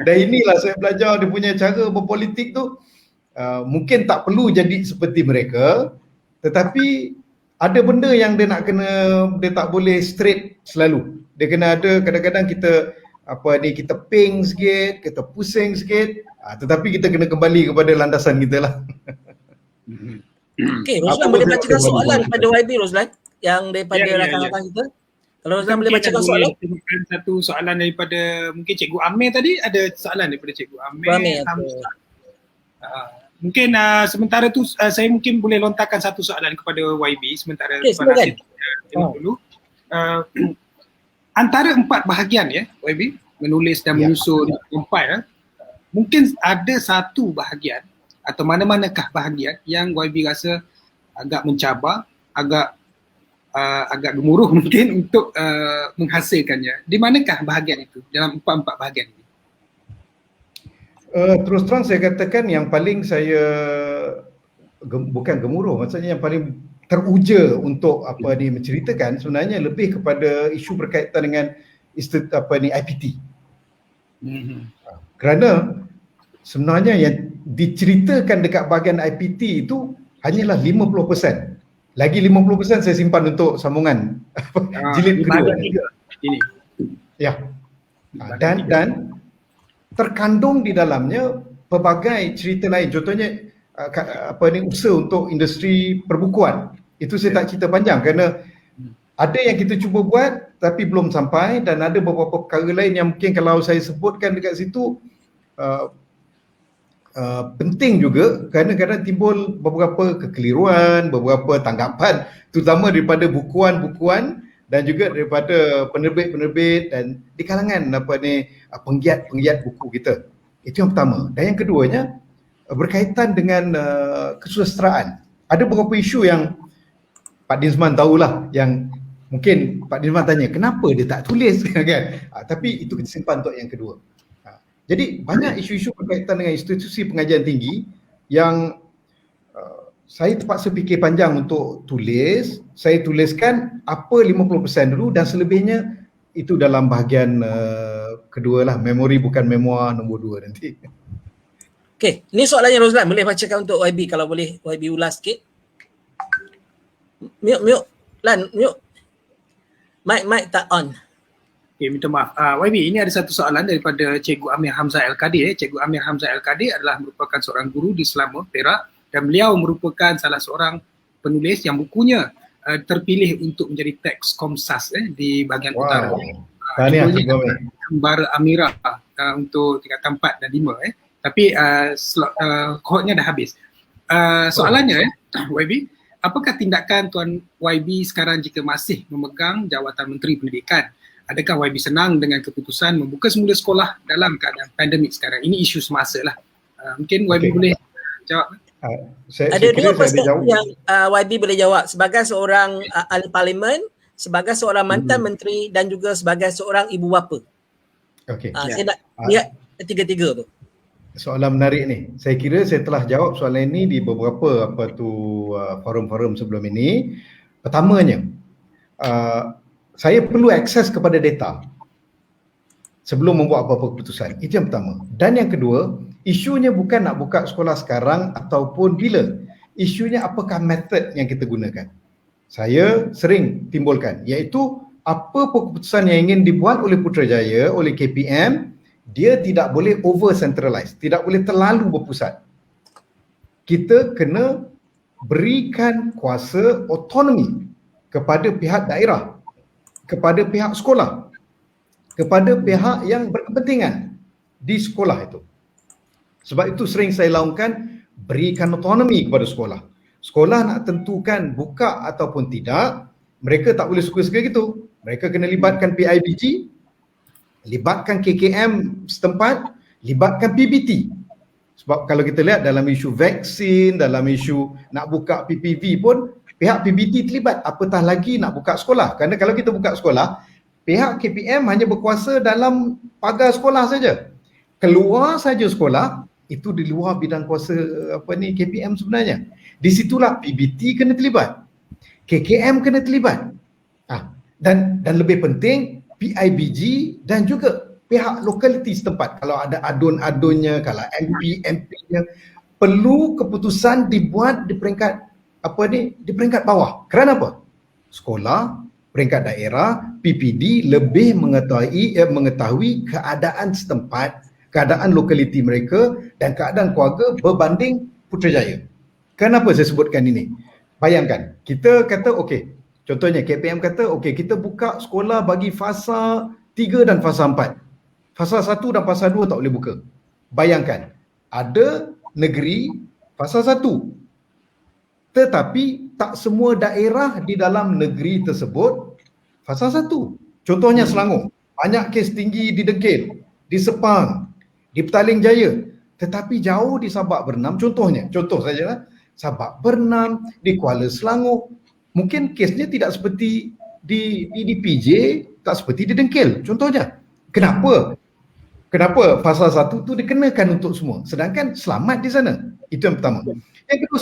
Dan inilah saya belajar dia punya cara berpolitik tu. Mungkin tak perlu jadi seperti mereka, tetapi ada benda yang dia nak kena, dia tak boleh straight selalu. Dia kena ada kadang-kadang kita kita ping sikit, kita pusing sikit, tetapi kita kena kembali kepada landasan kita lah. Okey, Roslan boleh bacakan soalan kepada YB Roslan yang daripada rakan-rakan kita. Kalau Roslan boleh bacakan soalan. Satu soalan daripada mungkin Cikgu Amir tadi, ada soalan daripada Cikgu Amir. Mungkin sementara tu saya mungkin boleh lontarkan satu soalan kepada YB sementara silakan. Dulu. Antara 4 bahagian YB menulis dan menyusun compile, mungkin ada satu bahagian atau mana-manakah bahagian yang YB rasa agak mencabar, agak gemuruh mungkin untuk menghasilkannya. Di manakah bahagian itu dalam 4 bahagian ini? Terus terang saya katakan yang paling saya bukan gemuruh, maksudnya yang paling teruja untuk menceritakan sebenarnya lebih kepada isu berkaitan dengan IPT. Kerana sebenarnya yang diceritakan dekat bahagian IPT itu hanyalah 50%. Lagi 50% saya simpan untuk sambungan jilid kedua. Ini. Ya. Dan terkandung di dalamnya pelbagai cerita lain. Contohnya usaha untuk industri perbukuan. Itu saya tak cerita panjang kerana ada yang kita cuba buat tapi belum sampai, dan ada beberapa perkara lain yang mungkin kalau saya sebutkan dekat situ penting juga kerana kadang timbul beberapa kekeliruan, beberapa tanggapan terutama daripada bukuan-bukuan dan juga daripada penerbit-penerbit dan di kalangan penggiat-penggiat buku kita. Itu yang pertama. Dan yang keduanya berkaitan dengan kesusasteraan. Ada beberapa isu yang Pak Dinsman tahulah, yang mungkin Pak Dinsman tanya kenapa dia tak tulis kan. Tapi itu kita simpan untuk yang kedua. Jadi banyak isu-isu berkaitan dengan institusi pengajian tinggi yang saya terpaksa fikir panjang untuk tulis. Saya tuliskan apa 50% dulu dan selebihnya itu dalam bahagian kedua lah, memori bukan memoir nombor 2 nanti. Okey, ini soalannya Rozlan, boleh bacakan untuk YB kalau boleh YB ulas sikit. Mute. Lan, mute. Mic tak on. Okay, minta maaf. YB, ini ada satu soalan daripada Cikgu Amir Hamzah Al-Qadir. Cikgu Amir Hamzah Al-Qadir adalah merupakan seorang guru di Selangor, Perak, dan beliau merupakan salah seorang penulis yang bukunya terpilih untuk menjadi teks Komsas di bahagian utara. Kembara Amirah untuk tingkatan 4 dan 5. Tapi kohortnya dah habis. Soalannya, YB, apakah tindakan Tuan YB sekarang jika masih memegang jawatan Menteri Pendidikan? Adakah YB senang dengan keputusan membuka semula sekolah dalam keadaan pandemik sekarang? Ini isu semasa lah. Mungkin YB boleh jawab. Ada dua perspektif yang YB boleh jawab sebagai seorang ahli parlimen, sebagai seorang mantan menteri dan juga sebagai seorang ibu bapa. Saya nak lihat tiga-tiga tu. Soalan menarik ni. Saya kira saya telah jawab soalan ini di beberapa forum-forum sebelum ini. Pertamanya, saya perlu akses kepada data sebelum membuat apa-apa keputusan. Itu yang pertama. Dan yang kedua, isunya bukan nak buka sekolah sekarang ataupun bila. Isunya apakah metod yang kita gunakan. Saya sering timbulkan, iaitu apa keputusan yang ingin dibuat oleh Putrajaya, oleh KPM, dia tidak boleh over centralize, tidak boleh terlalu berpusat. Kita kena berikan kuasa otonomi kepada pihak daerah, kepada pihak sekolah, kepada pihak yang berkepentingan di sekolah itu. Sebab itu sering saya laungkan, berikan otonomi kepada sekolah. Sekolah nak tentukan buka ataupun tidak, mereka tak boleh suka-suka gitu. Mereka kena libatkan PIBG, libatkan KKM setempat, libatkan PBT. Sebab kalau kita lihat dalam isu vaksin, dalam isu nak buka PPV pun, pihak PBT terlibat, apatah lagi nak buka sekolah. Kerana kalau kita buka sekolah, pihak KPM hanya berkuasa dalam pagar sekolah saja. Keluar saja sekolah, itu di luar bidang kuasa KPM sebenarnya. Di situlah PBT kena terlibat, KKM kena terlibat. Dan lebih penting, PIBG dan juga pihak lokaliti setempat. Kalau ada adun-adunnya, kalau MP-nya, perlu keputusan dibuat di peringkat di peringkat bawah. Kerana apa? Sekolah, peringkat daerah, PPD lebih mengetahui keadaan setempat, keadaan lokaliti mereka dan keadaan keluarga berbanding Putrajaya. Kenapa saya sebutkan ini? Bayangkan, kita kata okey, contohnya KPM kata okey, kita buka sekolah bagi fasa 3 dan fasa 4. Fasa 1 dan fasa 2 tak boleh buka. Bayangkan, ada negeri fasa 1, tetapi tak semua daerah di dalam negeri tersebut fasa 1. Contohnya Selangor, banyak kes tinggi di Degil, di Sepang, di Petaling Jaya, tetapi jauh di Sabak Bernam, contoh sajalah, Sabak Bernam, di Kuala Selangor, mungkin kesnya tidak seperti di PJ, tak seperti di Dengkil, contohnya. Kenapa fasa 1 tu dikenakan untuk semua, sedangkan selamat di sana? Itu yang pertama. Yang kedua,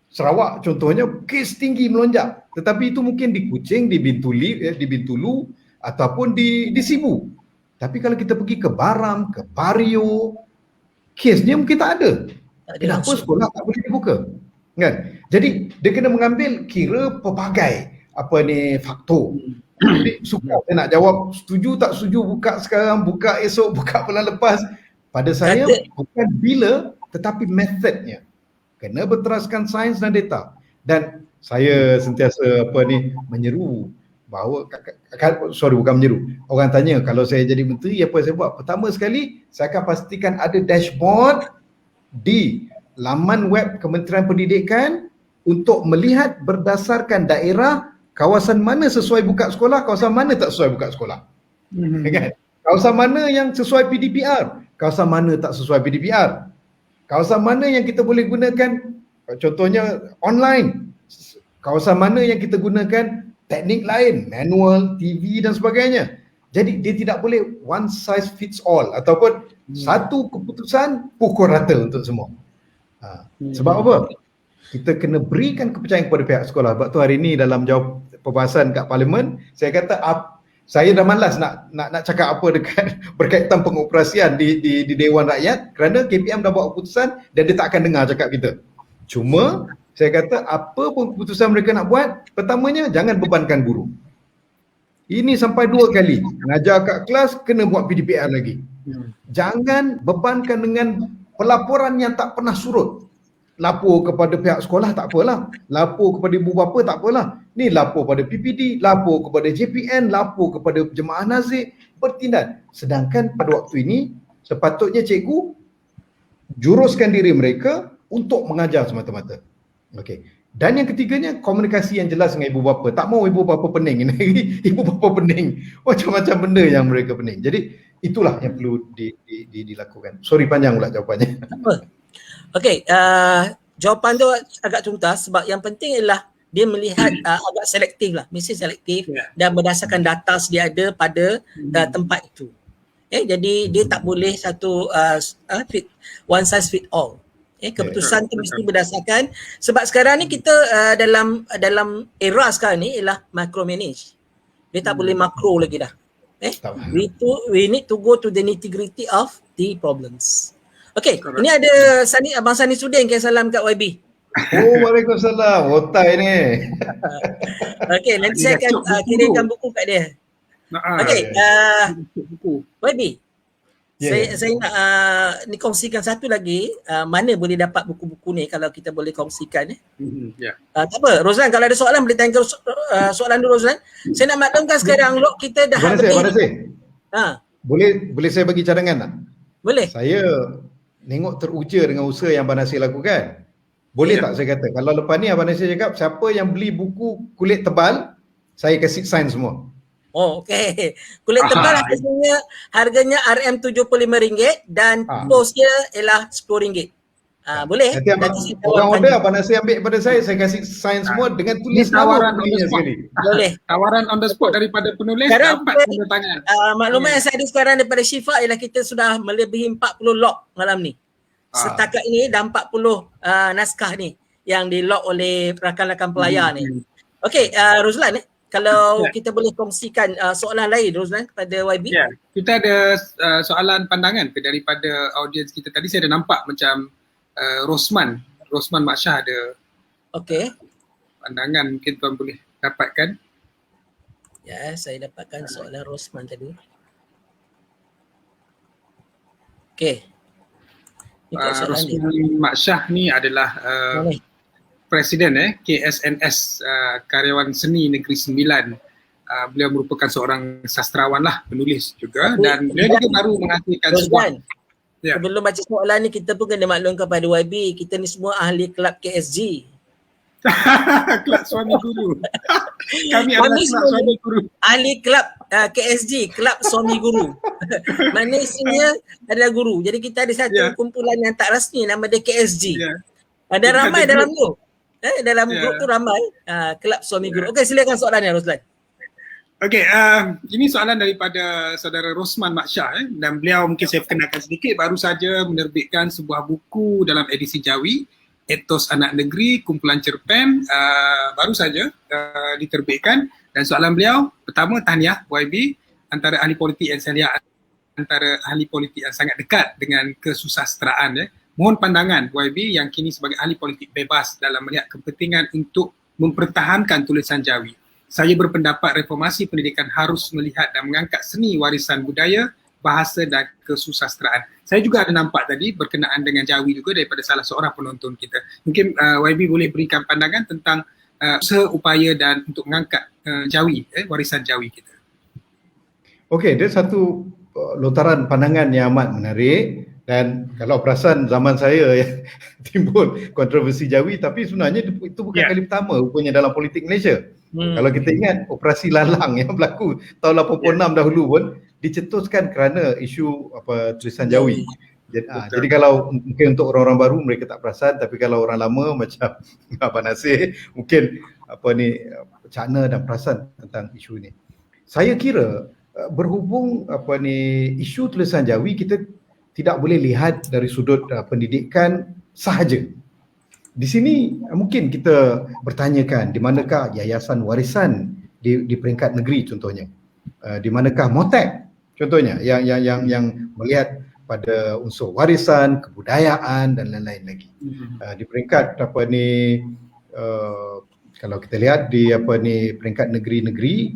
Sarawak contohnya kes tinggi melonjak, tetapi itu mungkin di Kuching, di Bintulu ataupun di Sibu. Tapi kalau kita pergi ke Baram, ke Bario, kesnya mungkin tak ada. Kenapa sekolah tak boleh dibuka? Kan? Jadi dia kena mengambil kira pelbagai faktor. Jadi suka saya nak jawab setuju tak setuju, buka sekarang, buka esok, buka bulan lepas. Pada saya bukan bila, tetapi metodnya. Kena berteraskan sains dan data. Dan saya sentiasa menyeru bahawa, bukan menyeru. Orang tanya kalau saya jadi menteri apa saya buat? Pertama sekali, saya akan pastikan ada dashboard di laman web Kementerian Pendidikan untuk melihat berdasarkan daerah kawasan mana sesuai buka sekolah, kawasan mana tak sesuai buka sekolah. Kan? Kawasan mana yang sesuai PDPR, kawasan mana tak sesuai PDPR. Kawasan mana yang kita boleh gunakan, contohnya online. Kawasan mana yang kita gunakan teknik lain, manual, TV dan sebagainya. Jadi dia tidak boleh one size fits all ataupun satu keputusan pukul rata untuk semua. Sebab apa? Kita kena berikan kepercayaan kepada pihak sekolah. Sebab tu hari ni dalam jawab perbahasan kat parlimen, saya kata saya dah malas nak cakap apa dekat berkaitan pengoperasian di Dewan Rakyat kerana KPM dah buat keputusan dan dia tak akan dengar cakap kita. Cuma saya kata apa pun keputusan mereka nak buat, pertamanya jangan bebankan guru. Ini sampai 2 kali. Mengajar kat kelas kena buat PDPR lagi. Jangan bebankan dengan pelaporan yang tak pernah surut. Lapor kepada pihak sekolah tak apalah. Lapor kepada ibu bapa tak apalah. Ni lapor pada PPD, lapor kepada JPN, lapor kepada jemaah nazir, bertindak. Sedangkan pada waktu ini sepatutnya cikgu juruskan diri mereka untuk mengajar semata-mata. Okey. Dan yang ketiganya, komunikasi yang jelas dengan ibu bapa. Tak mau ibu bapa pening ini. Ibu bapa pening. Macam-macam benda yang mereka pening. Jadi itulah yang perlu dilakukan. Sorry panjang pula jawapannya. Apa? Okey, jawapan tu agak tuntas sebab yang penting ialah dia melihat agak selektif lah, mesti selektif dan berdasarkan data sedia ada pada tempat itu. Jadi dia tak boleh satu one size fit all. Keputusan tu mesti berdasarkan sebab sekarang ni kita dalam era sekarang ni ialah micromanage. Dia tak boleh makro lagi dah. We need to go to the nitty-gritty of the problems. Okey, ini ada Abang Sani Sudin kirim salam kat YB. Oh, waalaikumsalam. Otai ni. Okey, nanti saya akan kirimkan buku kat dia. Okey, YB. Saya nak ni kongsikan satu lagi, mana boleh dapat buku-buku ni kalau kita boleh kongsikan. Tak apa, Rozlan kalau ada soalan boleh tanya soalan dulu Rozlan. Saya nak maklumkan sekarang kita dah Boleh saya bagi cadangan tak? Boleh. Saya tengok teruja dengan usaha yang Abang Nasir lakukan. Boleh tak saya kata, kalau lepas ni Abang Nasir cakap siapa yang beli buku kulit tebal, saya kasih sign semua. Oh, okey. Kulit tebal harganya RM75 dan pos dia ialah RM10. Boleh. Nanti orang order Abang Nasir ambil daripada saya kasih sign semua dengan tulis tawaran on the spot. Boleh. Tawaran on the spot daripada penulis sekarang dapat tanda tangan. Maklumat yang saya ada sekarang daripada Syifa ialah kita sudah melebihi 40 log malam ni. Setakat ini dah 40 naskah ni yang di log oleh rakan-rakan pelayar ni. Okey, Rozlan kalau kita boleh kongsikan soalan lain Rozlan kepada YB. Kita ada soalan pandangan daripada audiens kita. Tadi saya ada nampak macam Rosman Mak Syah ada pandangan, mungkin tuan boleh dapatkan. Ya, saya dapatkan soalan Rosman tadi. Okey. Rosman Mak Syah ni adalah Presiden KSNS, Karyawan Seni Negeri Sembilan. Beliau merupakan seorang sastrawan lah, penulis juga, dan beliau juga baru menghasilkan sebuah. Sebelum baca soalan ni kita pun kena maklum kepada YB, kita ni semua ahli kelab KSG. Kelab suami guru. Kami adalah kelab suami guru. Ahli kelab KSG, kelab suami guru. Mana isinya adalah guru. Jadi kita ada satu kumpulan yang tak rasmi nama dia KSG. Ada ramai dalam tu. Dalam grup tu ramai kelab suami guru. Okey, silakan soalannya Rozlan. Okey, ini soalan daripada saudara Rosman Mak Syah dan beliau mungkin saya perkenalkan sedikit, baru saja menerbitkan sebuah buku dalam edisi Jawi, Etos Anak Negeri, Kumpulan Cerpen, baru saja diterbitkan. Dan soalan beliau, pertama tahniah YB, antara ahli politik yang saya lihat antara ahli politik yang sangat dekat dengan kesusasteraan. Mohon pandangan YB yang kini sebagai ahli politik bebas dalam melihat kepentingan untuk mempertahankan tulisan Jawi. Saya berpendapat reformasi pendidikan harus melihat dan mengangkat seni warisan budaya, bahasa dan kesusasteraan. Saya juga ada nampak tadi berkenaan dengan Jawi juga daripada salah seorang penonton kita. Mungkin YB boleh berikan pandangan tentang usaha upaya dan untuk mengangkat Jawi, warisan Jawi kita. Okey, dia satu lontaran pandangan yang amat menarik. Dan kalau perasan zaman saya timbul kontroversi Jawi, tapi sebenarnya itu bukan kali pertama rupanya dalam politik Malaysia. Kalau kita ingat operasi lalang yang berlaku tahun 86 dahulu pun dicetuskan kerana isu tulisan Jawi. Jadi kalau mungkin untuk orang-orang baru mereka tak perasan, tapi kalau orang lama macam Abang Nasir mungkin cakna dan perasan tentang isu ini. Saya kira berhubung isu tulisan Jawi, kita tidak boleh lihat dari sudut pendidikan sahaja. Di sini mungkin kita bertanyakan di manakah yayasan warisan di peringkat negeri contohnya, di manakah MOTEC contohnya yang melihat pada unsur warisan, kebudayaan dan lain-lain lagi. Di peringkat kalau kita lihat di peringkat negeri-negeri,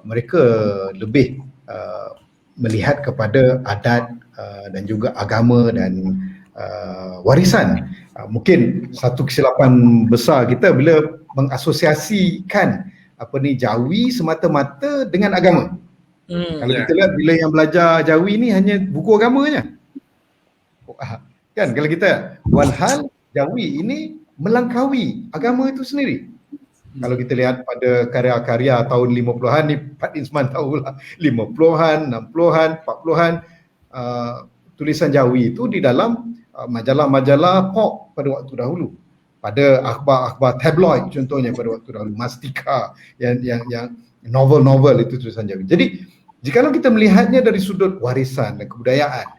mereka lebih melihat kepada adat dan juga agama dan warisan. Mungkin satu kesilapan besar kita bila mengasosiasikan Jawi semata-mata dengan agama. Kalau kita lihat bila yang belajar Jawi ni hanya buku agamanya. Kan kalau kita walhal Jawi ini melangkaui agama itu sendiri. Kalau kita lihat pada karya-karya tahun 50-an ni, Pak Insman tahulah, 50-an, 60-an, 40-an, tulisan Jawi itu di dalam majalah-majalah pop pada waktu dahulu, pada akhbar-akhbar tabloid contohnya pada waktu dahulu, Mastika, yang novel-novel itu tulisan Jawi. Jadi jikalau kita melihatnya dari sudut warisan dan kebudayaan,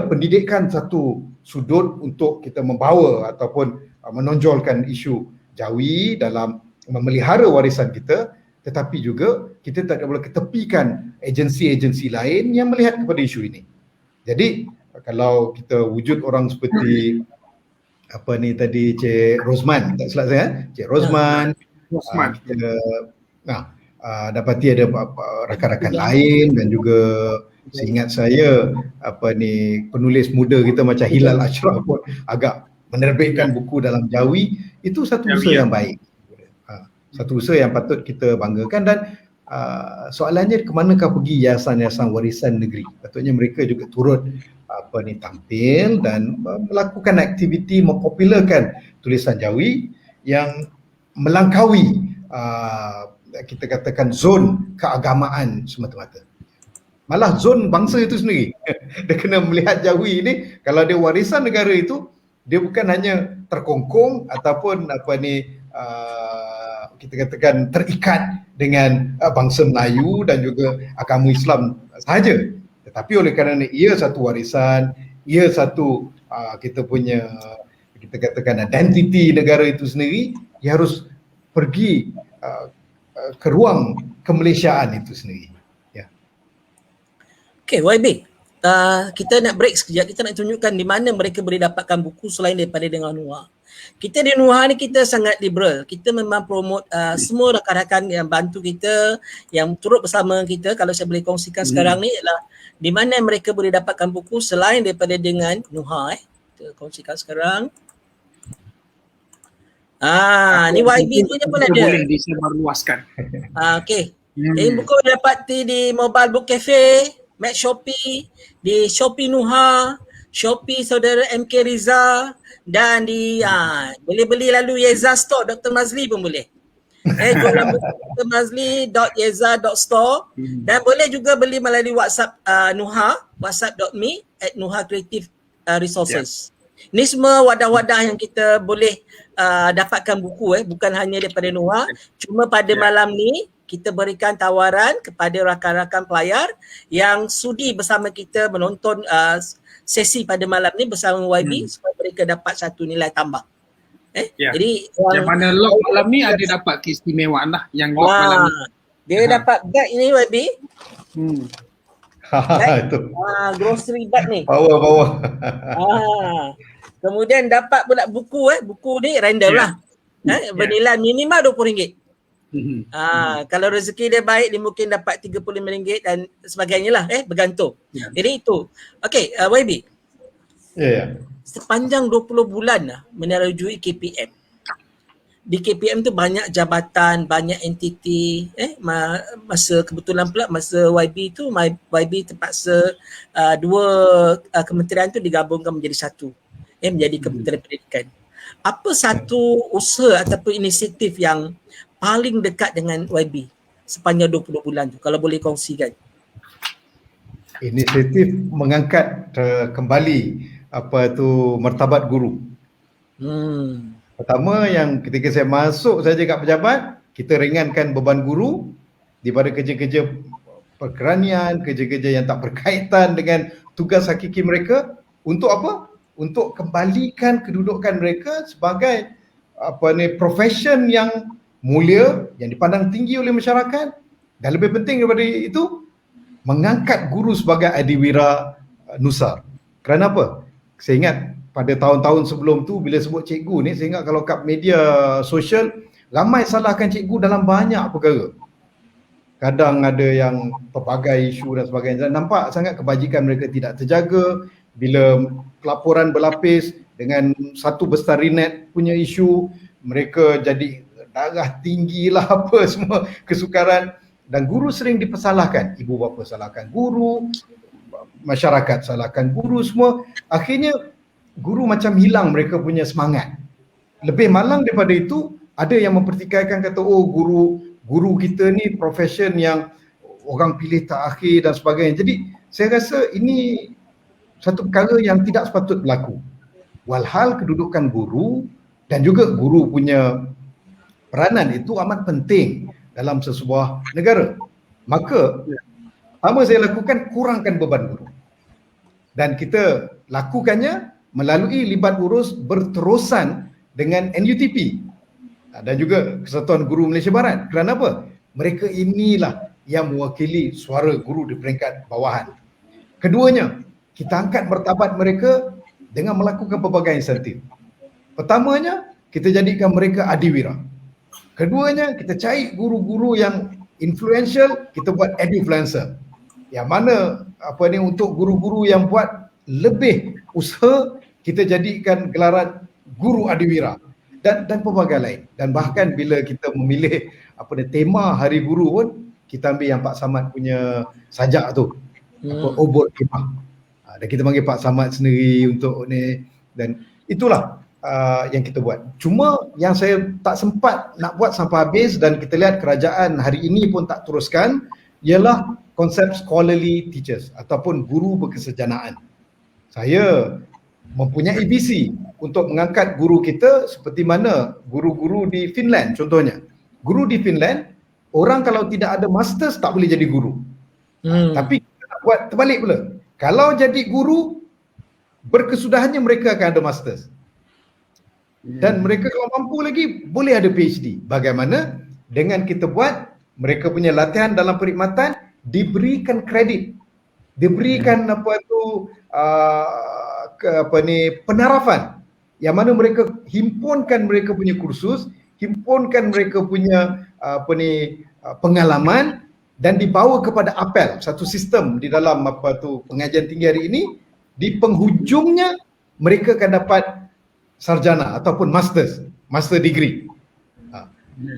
pendidikan satu sudut untuk kita membawa ataupun menonjolkan isu Jawi dalam memelihara warisan kita, tetapi juga kita tak boleh ketepikan agensi-agensi lain yang melihat kepada isu ini. Jadi kalau kita wujud orang seperti tadi Cik Rosman, tak silap saya, Cik Rosman, dapati ada rakan-rakan lain dan juga seingat saya penulis muda kita macam Hilal Ashraf pun agak menerbitkan buku dalam Jawi. Itu satu usaha yang baik, satu usaha yang patut kita banggakan. Dan soalannya ke manakah pergi yayasan-yayasan warisan negeri? Patutnya mereka juga turut tampil dan melakukan aktiviti mempopularkan tulisan Jawi yang melangkaui kita katakan zon keagamaan semata-mata. Malah zon bangsa itu sendiri. Dia kena melihat Jawi ini, kalau dia warisan negara itu, dia bukan hanya terkongkong ataupun kita katakan terikat dengan bangsa Melayu dan juga agama Islam sahaja, tetapi oleh kerana ia satu warisan, ia satu kita punya, kita katakan identiti negara itu sendiri, ia harus pergi ke ruang kemalaysiaan itu sendiri. Okay, YB, kita nak break sekejap. Kita nak tunjukkan di mana mereka boleh dapatkan buku selain daripada dengan Nuha. Kita di Nuha ni kita sangat liberal. Kita memang promote semua rakan-rakan yang bantu kita, yang turut bersama kita. Kalau saya boleh kongsikan sekarang ni ialah di mana mereka boleh dapatkan buku selain daripada dengan Nuha. Kita kongsikan sekarang. Ni YB tu je pun ada. Boleh disebarluaskan. Okay. Buku dapati di Mobile Book Cafe, Mac Shopee, di Shopee Nuha, Shopee Saudara MK Riza, dan di boleh beli lalu Yeza Store, Dr. Mazli pun boleh. Jualan buku Dr. Mazli.yeza.store, dan boleh juga beli melalui WhatsApp Nuha, whatsapp.me@Nuha Creative Resources. Ni semua wadah-wadah yang kita boleh dapatkan buku, bukan hanya daripada Nuha. Cuma pada malam ni kita berikan tawaran kepada rakan-rakan pelayar yang sudi bersama kita menonton sesi pada malam ni bersama YB supaya mereka dapat satu nilai tambah. Jadi yang mana log malam ni ada dapat keistimewaan lah, yang log malam ni. Dia dapat bag ini YB. Itu. Grocery bag ni. Power. Kemudian dapat pula buku buku ni random lah. Bernilai minimal RM20. Kalau rezeki dia baik, dia mungkin dapat RM35 dan sebagainya lah, bergantung. Jadi itu. Okey, YB. Sepanjang 20 bulan lah menerujui KPM. Di KPM tu banyak jabatan, banyak entiti. Masa kebetulan pula masa YB tu, YB terpaksa dua kementerian tu digabungkan menjadi satu. Menjadi Kementerian Pendidikan. Apa satu usaha ataupun inisiatif yang paling dekat dengan YB sepanjang 20 bulan tu, kalau boleh kongsikan? Inisiatif mengangkat kembali martabat guru. Pertama, yang ketika saya masuk saja kat pejabat, kita ringankan beban guru daripada kerja-kerja perkeranian, kerja-kerja yang tak berkaitan dengan tugas hakiki mereka. Untuk apa? Untuk kembalikan kedudukan mereka sebagai profession yang mulia, yang dipandang tinggi oleh masyarakat, dan lebih penting daripada itu, mengangkat guru sebagai adiwira Nusa. Kerana apa? Saya ingat pada tahun-tahun sebelum tu bila sebut cikgu ni, saya ingat kalau kat media sosial ramai salahkan cikgu dalam banyak perkara. Kadang ada yang pelbagai isu dan sebagainya. Dan nampak sangat kebajikan mereka tidak terjaga. Bila laporan berlapis dengan satu bestari net punya isu, mereka jadi darah tinggi lah apa semua kesukaran. Dan guru sering dipersalahkan. Ibu bapa salahkan guru, masyarakat salahkan guru semua. Akhirnya guru macam hilang mereka punya semangat. Lebih malang daripada itu, ada yang mempertikaikan kata, oh guru kita ni profession yang orang pilih terakhir dan sebagainya. Jadi saya rasa ini satu perkara yang tidak sepatut berlaku. Walhal kedudukan guru dan juga guru punya peranan itu amat penting dalam sesebuah negara. Maka pertama saya lakukan, kurangkan beban guru. Dan kita lakukannya melalui libat urus berterusan dengan NUTP dan juga Kesatuan Guru Malaysia Barat. Kerana apa? Mereka inilah yang mewakili suara guru di peringkat bawahan. Keduanya, kita angkat martabat mereka dengan melakukan pelbagai insentif. Pertamanya, kita jadikan mereka adiwira. Keduanya, kita cari guru-guru yang influential, kita buat edufluencer. Yang mana untuk guru-guru yang buat lebih usaha, kita jadikan gelaran guru adiwira dan pelbagai lain. Dan bahkan bila kita memilih tema Hari Guru pun, kita ambil yang Pak Samad punya sajak tu, obor kemah. Dan kita panggil Pak Samad sendiri untuk ni, dan itulah yang kita buat. Cuma yang saya tak sempat nak buat sampai habis dan kita lihat kerajaan hari ini pun tak teruskan, ialah konsep scholarly teachers ataupun guru berkesejanaan. Saya mempunyai visi untuk mengangkat guru kita seperti mana guru-guru di Finland contohnya. Guru di Finland, orang kalau tidak ada masters tak boleh jadi guru. Tapi kita nak buat terbalik pula. Kalau jadi guru, berkesudahannya mereka akan ada masters. Dan mereka kalau mampu lagi boleh ada PhD. Bagaimana? Dengan kita buat mereka punya latihan dalam perkhidmatan diberikan kredit, diberikan penarafan yang mana mereka himpunkan mereka punya kursus, himpunkan mereka punya pengalaman dan dibawa kepada apel, satu sistem di dalam pengajian tinggi hari ini. Di penghujungnya mereka akan dapat sarjana ataupun master degree.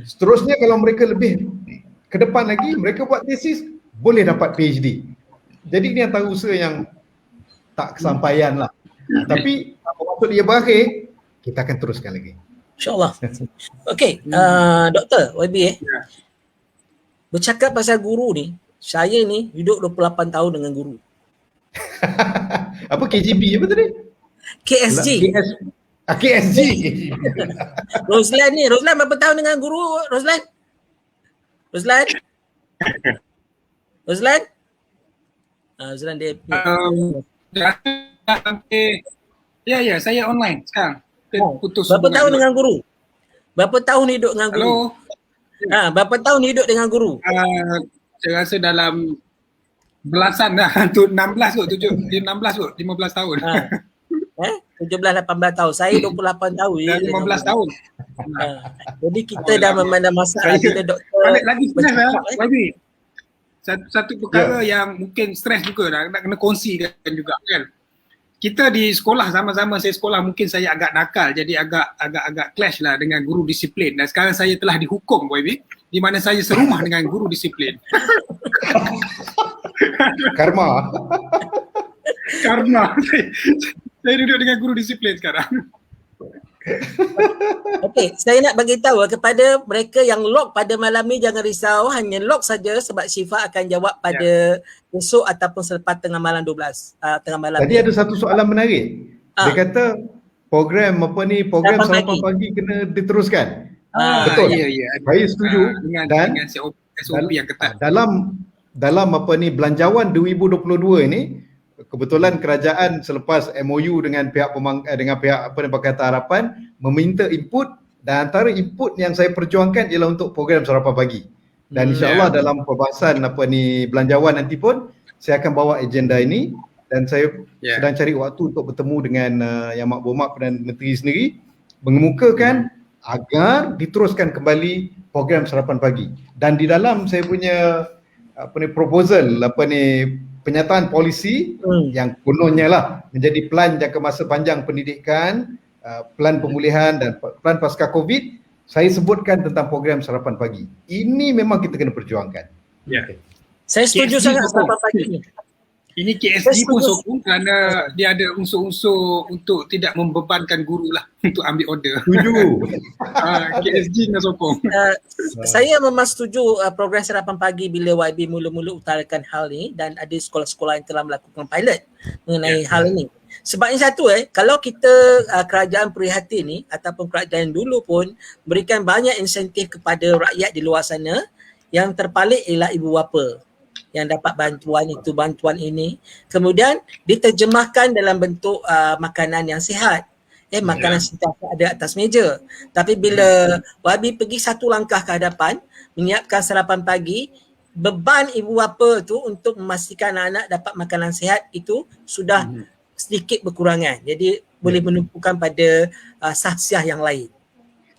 Seterusnya kalau mereka lebih ke depan lagi, mereka buat tesis, boleh dapat PhD. Jadi ini antara usaha yang tak kesampaian lah. Tapi waktu dia berakhir, kita akan teruskan lagi. InsyaAllah. Okey, Doktor YB bercakap pasal guru ni, saya ni hidup 28 tahun dengan guru. Apa KGB apa tadi? KSG. KSG. Roslan berapa tahun dengan guru, Roslan? Roslan dia Ya, saya online sekarang. Putus. Berapa tahun dengan guru? Berapa tahun hidup dengan guru? Berapa tahun hidup dengan guru? Saya rasa dalam belasan dah. 16 kot, 15 tahun. 17-18 tahun. Saya 28 tahun. 15 tahun. Jadi kita dah memandang masalah. Kita doktor. Lagi stres lah, YB. Satu perkara yang mungkin stres juga nak kena kongsikan juga kan. Kita di sekolah, sama-sama saya sekolah, mungkin saya agak nakal, jadi agak clash lah dengan guru disiplin. Dan sekarang saya telah dihukum, YB, di mana saya serumah dengan guru disiplin. Karma. Saya duduk dengan guru disiplin sekarang. Okey, saya nak bagi tahu kepada mereka yang log pada malam ni, jangan risau, hanya log saja sebab Syifa akan jawab pada esok ataupun selepas tengah malam 12 tengah malam Tadi ni. ada satu soalan menarik. Dia kata program program sarapan pagi kena diteruskan. Betul. Ya. Saya setuju dan dengan SOP yang ketat. Dalam belanjawan 2022 ini kebetulan kerajaan selepas MOU dengan pihak Pakatan Harapan meminta input, dan antara input yang saya perjuangkan ialah untuk program sarapan pagi. Dan insya-Allah dalam perbahasan belanjawan nanti pun saya akan bawa agenda ini, dan saya sedang cari waktu untuk bertemu dengan Yang Mak Perdana Menteri sendiri mengemukakan agar diteruskan kembali program sarapan pagi. Dan di dalam saya punya proposal penyataan polisi yang kononnya lah menjadi plan jangka masa panjang pendidikan, plan pemulihan dan plan pasca Covid, saya sebutkan tentang program sarapan pagi. Ini memang kita kena perjuangkan. Ya. Okay. Saya setuju sangat sarapan pagi ni. Ini KSG pun sokong kerana dia ada unsur-unsur untuk tidak membebankan guru lah untuk ambil order. Setuju. KSG nak sokong. Saya memang setuju program sarapan pagi bila YB mula-mula utarakan hal ni, dan ada sekolah-sekolah yang telah melakukan pilot mengenai hal ini. Sebabnya satu kalau kita kerajaan prihatin ni ataupun kerajaan dulu pun berikan banyak insentif kepada rakyat di luar sana, yang terpalit ialah ibu bapa yang dapat bantuan itu, bantuan ini, kemudian diterjemahkan dalam bentuk makanan yang sihat. Makanan sihat ada atas meja. Tapi bila YB pergi satu langkah ke hadapan, menyiapkan sarapan pagi, beban ibu bapa tu untuk memastikan anak-anak dapat makanan sihat itu sudah sedikit berkurangan. Jadi boleh menumpukan pada sahsiah yang lain.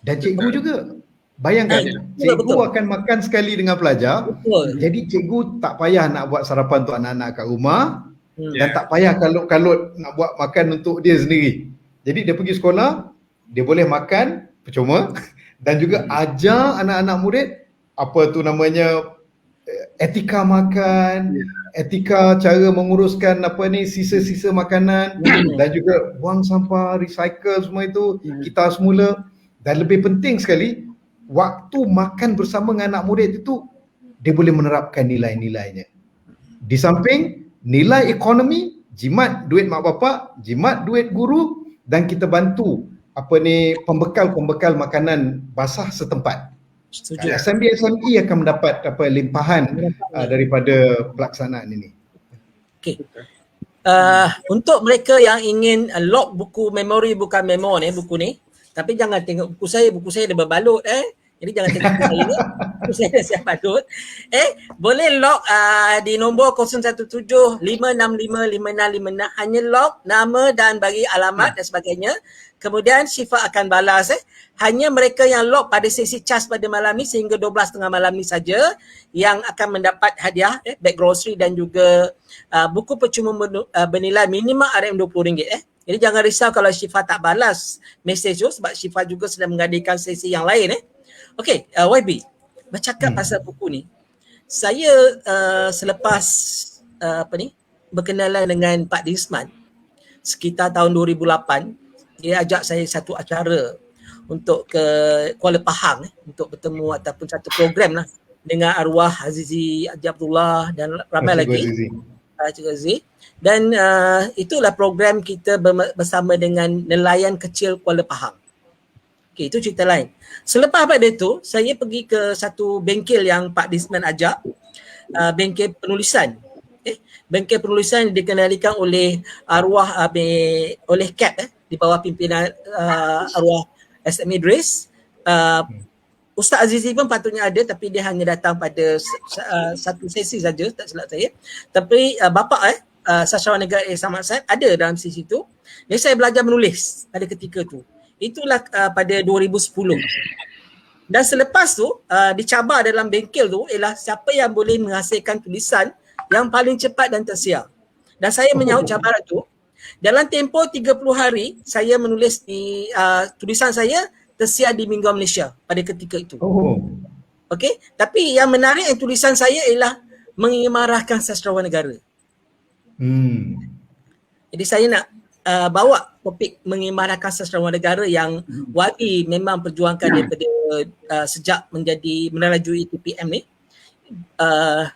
Dan cikgu juga. Bayangkan, cikgu akan makan sekali dengan pelajar. Jadi cikgu tak payah nak buat sarapan untuk anak-anak kat rumah, dan tak payah kalut-kalut nak buat makan untuk dia sendiri. Jadi dia pergi sekolah, dia boleh makan percuma dan juga ajar anak-anak murid etika makan, etika cara menguruskan sisa-sisa makanan, dan juga buang sampah, recycle semua itu, kita semula. Dan lebih penting sekali, waktu makan bersama dengan anak murid itu, dia boleh menerapkan nilai-nilainya. Di samping nilai ekonomi, jimat duit mak bapak, jimat duit guru, dan kita bantu pembekal makanan basah setempat. SME akan mendapat limpahan daripada pelaksanaan ini. Okey. Untuk mereka yang ingin log buku memori, bukan memo ni, buku ni, tapi jangan tengok buku saya dah berbalut jadi jangan tengok buku saya ni, buku saya dah siap balut. Boleh log di nombor 017-565-5656, hanya log nama dan bagi alamat dan sebagainya. Kemudian Syifa akan balas. Hanya mereka yang log pada sesi cas pada malam ni sehingga 12 tengah malam ni saja yang akan mendapat hadiah beg grocery dan juga buku percuma bernilai minimum RM20. Jadi jangan risau kalau Syifa tak balas mesej tu, sebab Syifa juga sedang mengadakan sesi yang lain. Okey, YB, bercakap pasal buku ni, saya selepas berkenalan dengan Pak Disman sekitar tahun 2008, dia ajak saya satu acara untuk ke Kuala Pahang untuk bertemu ataupun satu program lah dengan arwah Azizi Abdullah dan ramai lagi. Cikgu Aziz. Dan itulah program kita bersama dengan nelayan kecil Kuala Pahang. Okey, itu cerita lain. Selepas pada itu, saya pergi ke satu bengkel yang Pak Disman ajak, bengkel penulisan. Bengkel penulisan yang dikenalikan oleh arwah oleh CAP di bawah pimpinan arwah SM Idris. Ustaz Azizi pun patutnya ada, tapi dia hanya datang pada satu sesi saja, tak silap saya. Tapi bapa Sastrawan Negara Samad Said ada dalam sesi itu. Jadi saya belajar menulis pada ketika tu. Itulah pada 2010. Dan selepas tu dicabar dalam bengkel tu ialah siapa yang boleh menghasilkan tulisan yang paling cepat dan tersiar. Dan saya menyahut cabaran tu. Dalam tempoh 30 hari saya menulis di tulisan saya tersiar di Mingguan Malaysia pada ketika itu. Okey, tapi yang menarik tulisan saya ialah mengimarahkan sastrawan negara. Jadi saya nak bawa topik mengimarahkan sastrawan negara yang YB memang perjuangkan daripada sejak menelajui TPM ni.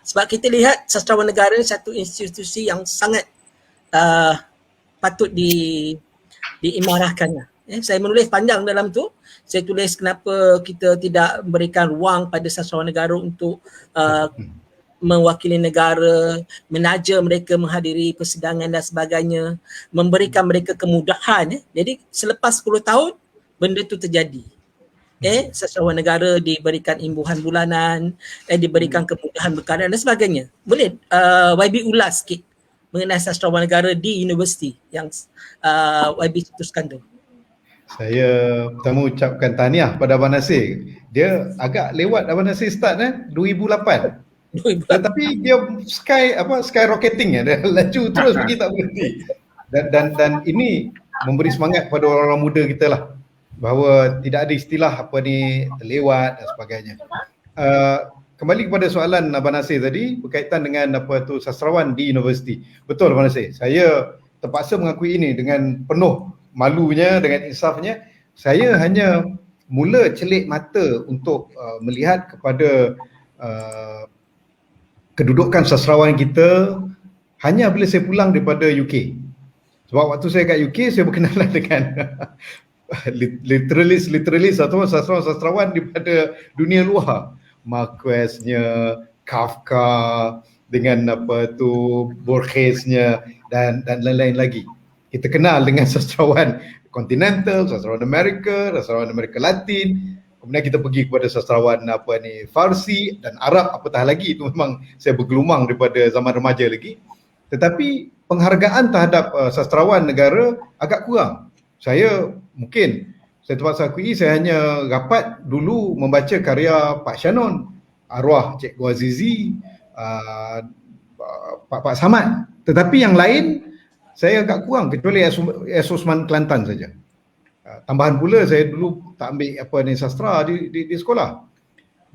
Sebab kita lihat sastrawan negara satu institusi yang sangat patut diimarahkan. Saya menulis panjang dalam tu. Saya tulis kenapa kita tidak memberikan ruang pada sastrawan negara untuk mewakili negara, menaja mereka menghadiri persidangan dan sebagainya, memberikan mereka kemudahan. Jadi selepas 10 tahun benda tu terjadi. Sastrawan negara diberikan imbuhan bulanan, diberikan kemudahan berkarir dan sebagainya. Boleh YB ulas sikit mengenai sastrawan negara di universiti yang YB cetuskan tu? Saya pertama ucapkan tahniah pada Abang Nasir. Dia agak lewat Abang Nasir start 2008. Tetapi dia skyrocketing dia laju terus pergi tak berhenti. Dan ini memberi semangat kepada orang-orang muda kita lah, bahawa tidak ada istilah apa ni terlewat dan sebagainya. Kembali kepada soalan Abang Nasir tadi berkaitan dengan sastrawan di universiti. Betul Abang Nasir, saya terpaksa mengakui ini dengan penuh malunya, dengan insafnya. Saya hanya mula celik mata untuk melihat kepada kedudukan sastrawan kita hanya bila saya pulang daripada UK. Sebab waktu saya kat UK, saya berkenalan dengan literalis atau sastrawan daripada dunia luar. Marquez-nya, Kafka, dengan Borges-nya dan lain-lain lagi. Kita kenal dengan sastrawan kontinental, sastrawan Amerika Latin. Kemudian kita pergi kepada sastrawan Farsi dan Arab, apatah lagi, itu memang saya bergelumang daripada zaman remaja lagi. Tetapi penghargaan terhadap sastrawan negara agak kurang. Saya terpaksa akui, saya hanya rapat dulu membaca karya Pak Shannon, arwah Cikgu Azizi, Pak Samad. Tetapi yang lain saya agak kurang, kecuali S. Osman Kelantan saja. Tambahan pula, saya dulu tak ambil sastra di sekolah.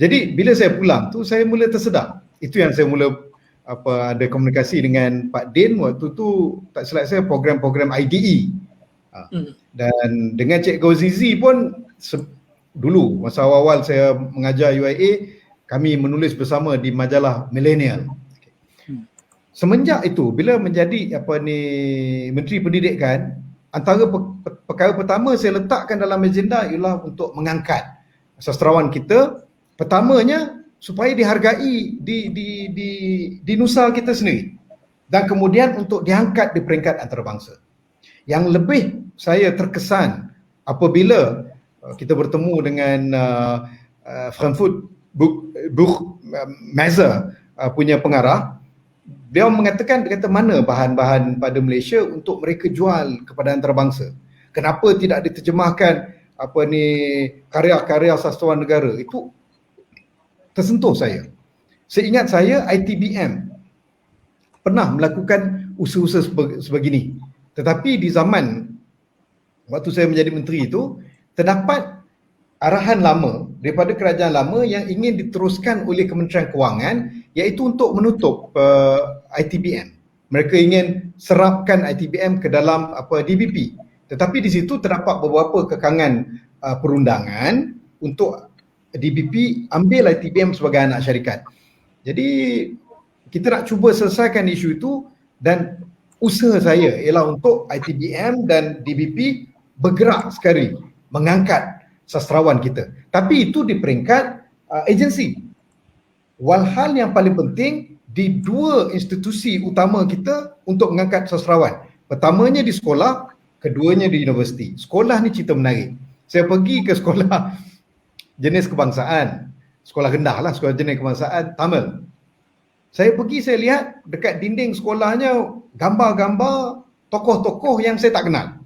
Jadi bila saya pulang tu, saya mula tersedar. Itu yang saya mula ada komunikasi dengan Pak Din waktu tu, tak silap saya program-program IDE. Dan dengan Cikgu Azizi pun dulu masa awal saya mengajar UIA, kami menulis bersama di majalah Millennial. Semenjak itu, bila menjadi Menteri Pendidikan, antara perkara pertama saya letakkan dalam agenda ialah untuk mengangkat sastrawan kita. Pertamanya supaya dihargai di nusa kita sendiri, dan kemudian untuk diangkat di peringkat antarabangsa. Yang lebih saya terkesan apabila kita bertemu dengan Frankfurt Buchmesse punya pengarah. Dia kata mana bahan-bahan pada Malaysia untuk mereka jual kepada antarabangsa. Kenapa tidak diterjemahkan karya-karya sastrawan negara? Itu tersentuh saya. Seingat saya, ITBM pernah melakukan usaha-usaha sebegini. Tetapi di zaman waktu saya menjadi menteri itu, terdapat arahan lama daripada kerajaan lama yang ingin diteruskan oleh Kementerian Kewangan, iaitu untuk menutup ITBM. Mereka ingin serapkan ITBM ke dalam DBP. Tetapi di situ terdapat beberapa kekangan perundangan untuk DBP ambil ITBM sebagai anak syarikat. Jadi kita nak cuba selesaikan isu itu, dan usaha saya ialah untuk ITBM dan DBP bergerak sekali mengangkat sastrawan kita. Tapi itu di peringkat agensi. Walhal yang paling penting di dua institusi utama kita untuk mengangkat sastrawan. Pertamanya di sekolah, keduanya di universiti. Sekolah ni cerita menarik. Saya pergi ke sekolah jenis kebangsaan, sekolah rendah lah, sekolah jenis kebangsaan Tamil. Saya pergi, saya lihat dekat dinding sekolahnya gambar-gambar tokoh-tokoh yang saya tak kenal.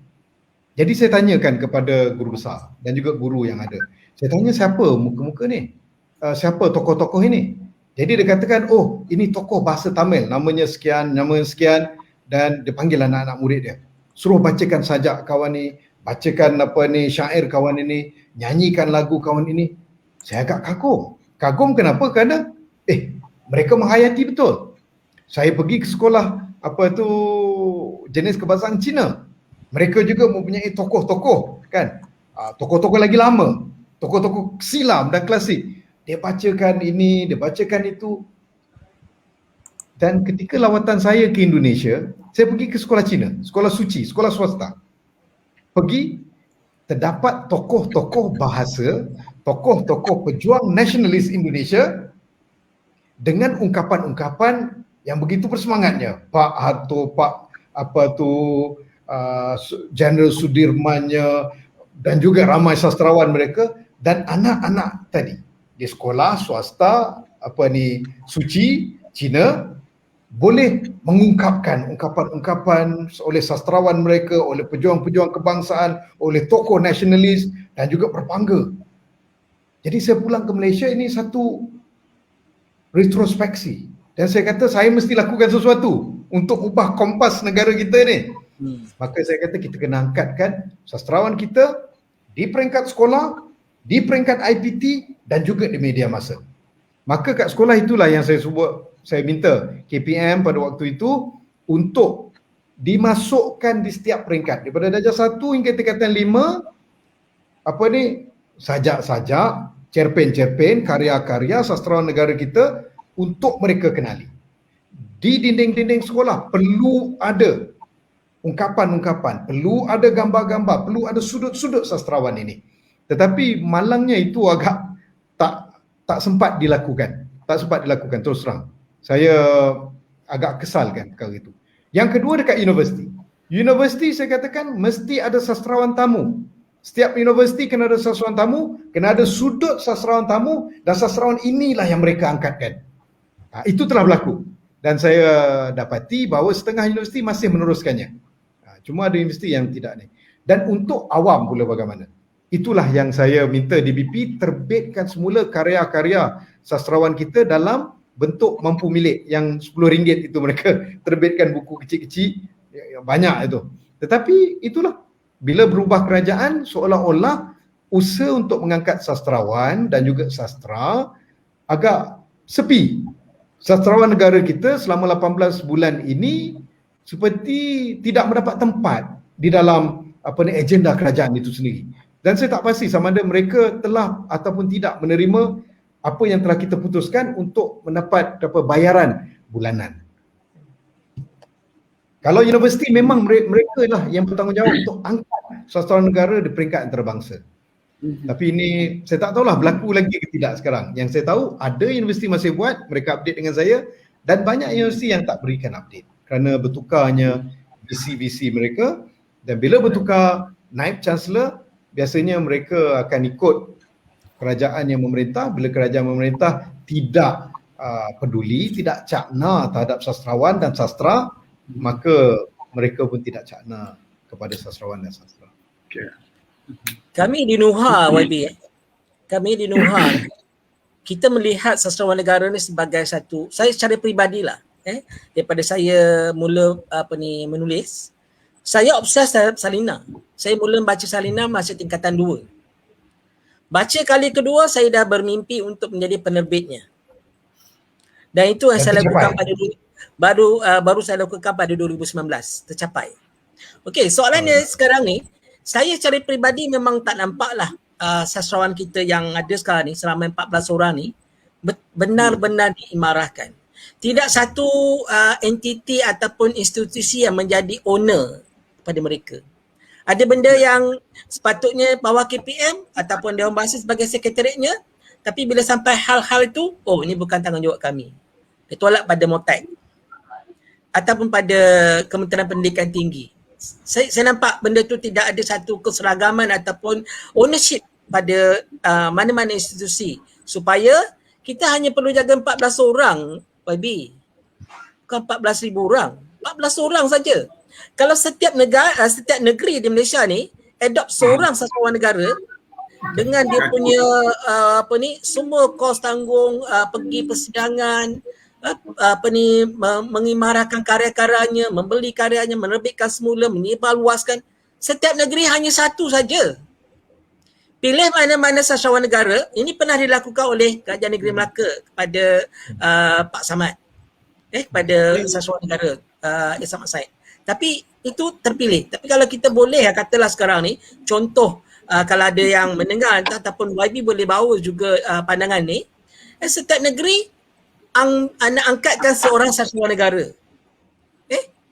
Jadi saya tanyakan kepada guru besar dan juga guru yang ada. Saya tanya, siapa muka-muka ni? Siapa tokoh-tokoh ini? Jadi dia katakan, oh ini tokoh bahasa Tamil, namanya sekian, dan dia panggil anak-anak murid dia. Suruh bacakan sajak kawan ni, bacakan syair kawan ini, nyanyikan lagu kawan ini. Saya agak kagum. Kagum kenapa? Kerana mereka menghayati betul. Saya pergi ke sekolah jenis kebangsaan Cina. Mereka juga mempunyai tokoh-tokoh kan, tokoh-tokoh lagi lama, tokoh-tokoh silam dan klasik. Dia bacakan ini, dia bacakan itu. Dan ketika lawatan saya ke Indonesia, saya pergi ke sekolah Cina, sekolah suci, sekolah swasta. Pergi, terdapat tokoh-tokoh bahasa, tokoh-tokoh pejuang nasionalis Indonesia dengan ungkapan-ungkapan yang begitu bersemangatnya. Pak Harto, Pak General Sudirmannya, dan juga ramai sastrawan mereka dan anak-anak tadi di sekolah swasta suci Cina boleh mengungkapkan ungkapan-ungkapan oleh sastrawan mereka, oleh pejuang-pejuang kebangsaan, oleh tokoh nasionalis dan juga berbangga. Jadi saya pulang ke Malaysia, ini satu retrospeksi, dan saya kata saya mesti lakukan sesuatu untuk ubah kompas negara kita ni. Maka saya kata kita kena angkatkan sastrawan kita di peringkat sekolah, di peringkat IPT dan juga di media masa. Maka kat sekolah itulah yang saya minta KPM pada waktu itu untuk dimasukkan di setiap peringkat daripada darjah 1 hingga tingkatan 5, sajak-sajak, cerpen-cerpen, karya-karya sastrawan negara kita untuk mereka kenali. Di dinding-dinding sekolah perlu ada ungkapan-ungkapan, perlu ada gambar-gambar, perlu ada sudut-sudut sastrawan ini. Tetapi malangnya itu agak tak sempat dilakukan. Tak sempat dilakukan, terus terang. Saya agak kesalkan perkara itu. Yang kedua, dekat universiti. Universiti saya katakan mesti ada sastrawan tamu. Setiap universiti kena ada sastrawan tamu, kena ada sudut sastrawan tamu, dan sastrawan inilah yang mereka angkatkan. Itu telah berlaku. Dan saya dapati bahawa setengah universiti masih meneruskannya. Cuma ada universiti yang tidak ni. Dan untuk awam pula bagaimana? Itulah yang saya minta DBP terbitkan semula karya-karya sastrawan kita dalam bentuk mampu milik yang RM10 itu, mereka terbitkan buku kecil-kecil banyak itu. Tetapi itulah, bila berubah kerajaan seolah-olah usaha untuk mengangkat sastrawan dan juga sastra agak sepi. Sastrawan negara kita selama 18 bulan ini seperti tidak mendapat tempat di dalam agenda kerajaan itu sendiri. Dan saya tak pasti sama ada mereka telah ataupun tidak menerima apa yang telah kita putuskan untuk mendapat bayaran bulanan. Kalau universiti memang mereka lah yang bertanggungjawab untuk angkat sastrawan negara di peringkat antarabangsa. Tapi ini saya tak tahulah berlaku lagi ke tidak sekarang. Yang saya tahu ada universiti masih buat, mereka update dengan saya, dan banyak universiti yang tak berikan update kerana bertukarnya visi-visi mereka. Dan bila bertukar naib chancellor, biasanya mereka akan ikut kerajaan yang memerintah. Bila kerajaan memerintah tidak peduli, tidak cakna terhadap sastrawan dan sastra, maka mereka pun tidak cakna kepada sastrawan dan sastra. Okay. Kami di Nuha, YB, kami di Nuha, kita melihat sastrawan negara ni sebagai satu, saya secara peribadilah, daripada saya mula menulis, saya obses terhadap Salina. Saya mula membaca Salina masa tingkatan 2. Baca kali kedua, saya dah bermimpi untuk menjadi penerbitnya. Dan itu yang saya lakukan baru saya lakukan pada 2019, tercapai. Okey, soalannya sekarang ni, saya secara peribadi memang tak nampaklah sastrawan kita yang ada sekarang ni, selama 14 orang ni, benar-benar diimarahkan. Tidak satu entiti ataupun institusi yang menjadi owner pada mereka. Ada benda yang sepatutnya bawah KPM ataupun Dewan Bahasa sebagai sekretariatnya, tapi bila sampai hal-hal itu, oh ini bukan tanggungjawab kami. Dia tolak pada MOTAC ataupun pada Kementerian Pendidikan Tinggi. Saya nampak benda tu tidak ada satu keseragaman ataupun ownership pada mana-mana institusi, supaya kita hanya perlu jaga 14 orang, YB. Bukan 14,000 orang. 14 orang saja. Kalau setiap negeri di Malaysia ni adopt seorang sastrawan negara dengan dia punya semua kos tanggung, pergi persidangan, mengimarahkan karya-karyanya, membeli karyanya, menerbitkan semula, menyebarluaskan. Setiap negeri hanya satu saja. Pilih mana-mana sastrawan negara. Ini pernah dilakukan oleh Kerajaan Negeri Melaka kepada Pak Samad. Kepada sastrawan negara Samad Said. Tapi itu terpilih. Tapi kalau kita boleh katalah sekarang ni, contoh kalau ada yang mendengar ataupun YB boleh bawa juga pandangan ni, setiap negeri nak angkatkan seorang sastrawan negara.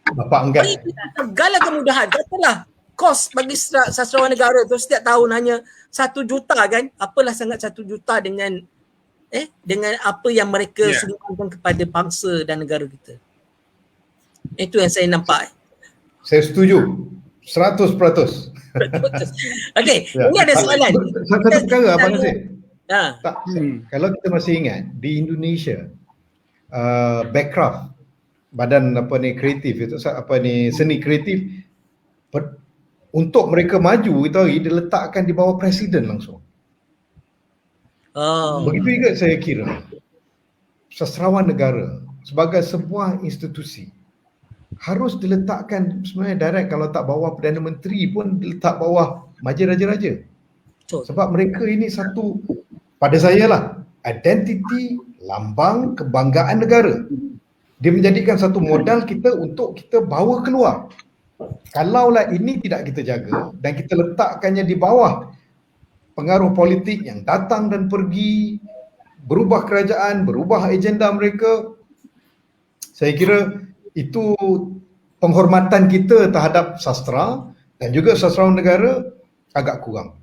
Bapak angkat. Segala kemudahan. Katalah kos bagi sastrawan negara tu setiap tahun hanya 1 juta kan. Apalah sangat 1 juta dengan apa yang mereka sumbangkan kepada bangsa dan negara kita. Itu yang saya nampak. Saya setuju 100%. Okey, ini ada soalan. Satu perkara Abang Nasir. Tak. Kalau kita masih ingat di Indonesia, Backcraft, badan kreatif itu seni kreatif, untuk mereka maju itu hari diletakkan di bawah presiden langsung. Begitu juga saya kira sastrawan negara sebagai sebuah institusi harus diletakkan sebenarnya direct, kalau tak bawah Perdana Menteri pun diletak bawah Majlis Raja-Raja. Sebab mereka ini satu, pada saya lah, identiti lambang kebanggaan negara. Dia menjadikan satu modal kita untuk kita bawa keluar. Kalaulah ini tidak kita jaga dan kita letakkannya di bawah pengaruh politik yang datang dan pergi, berubah kerajaan, berubah agenda mereka, saya kira itu penghormatan kita terhadap sastra dan juga sastrawan negara agak kurang.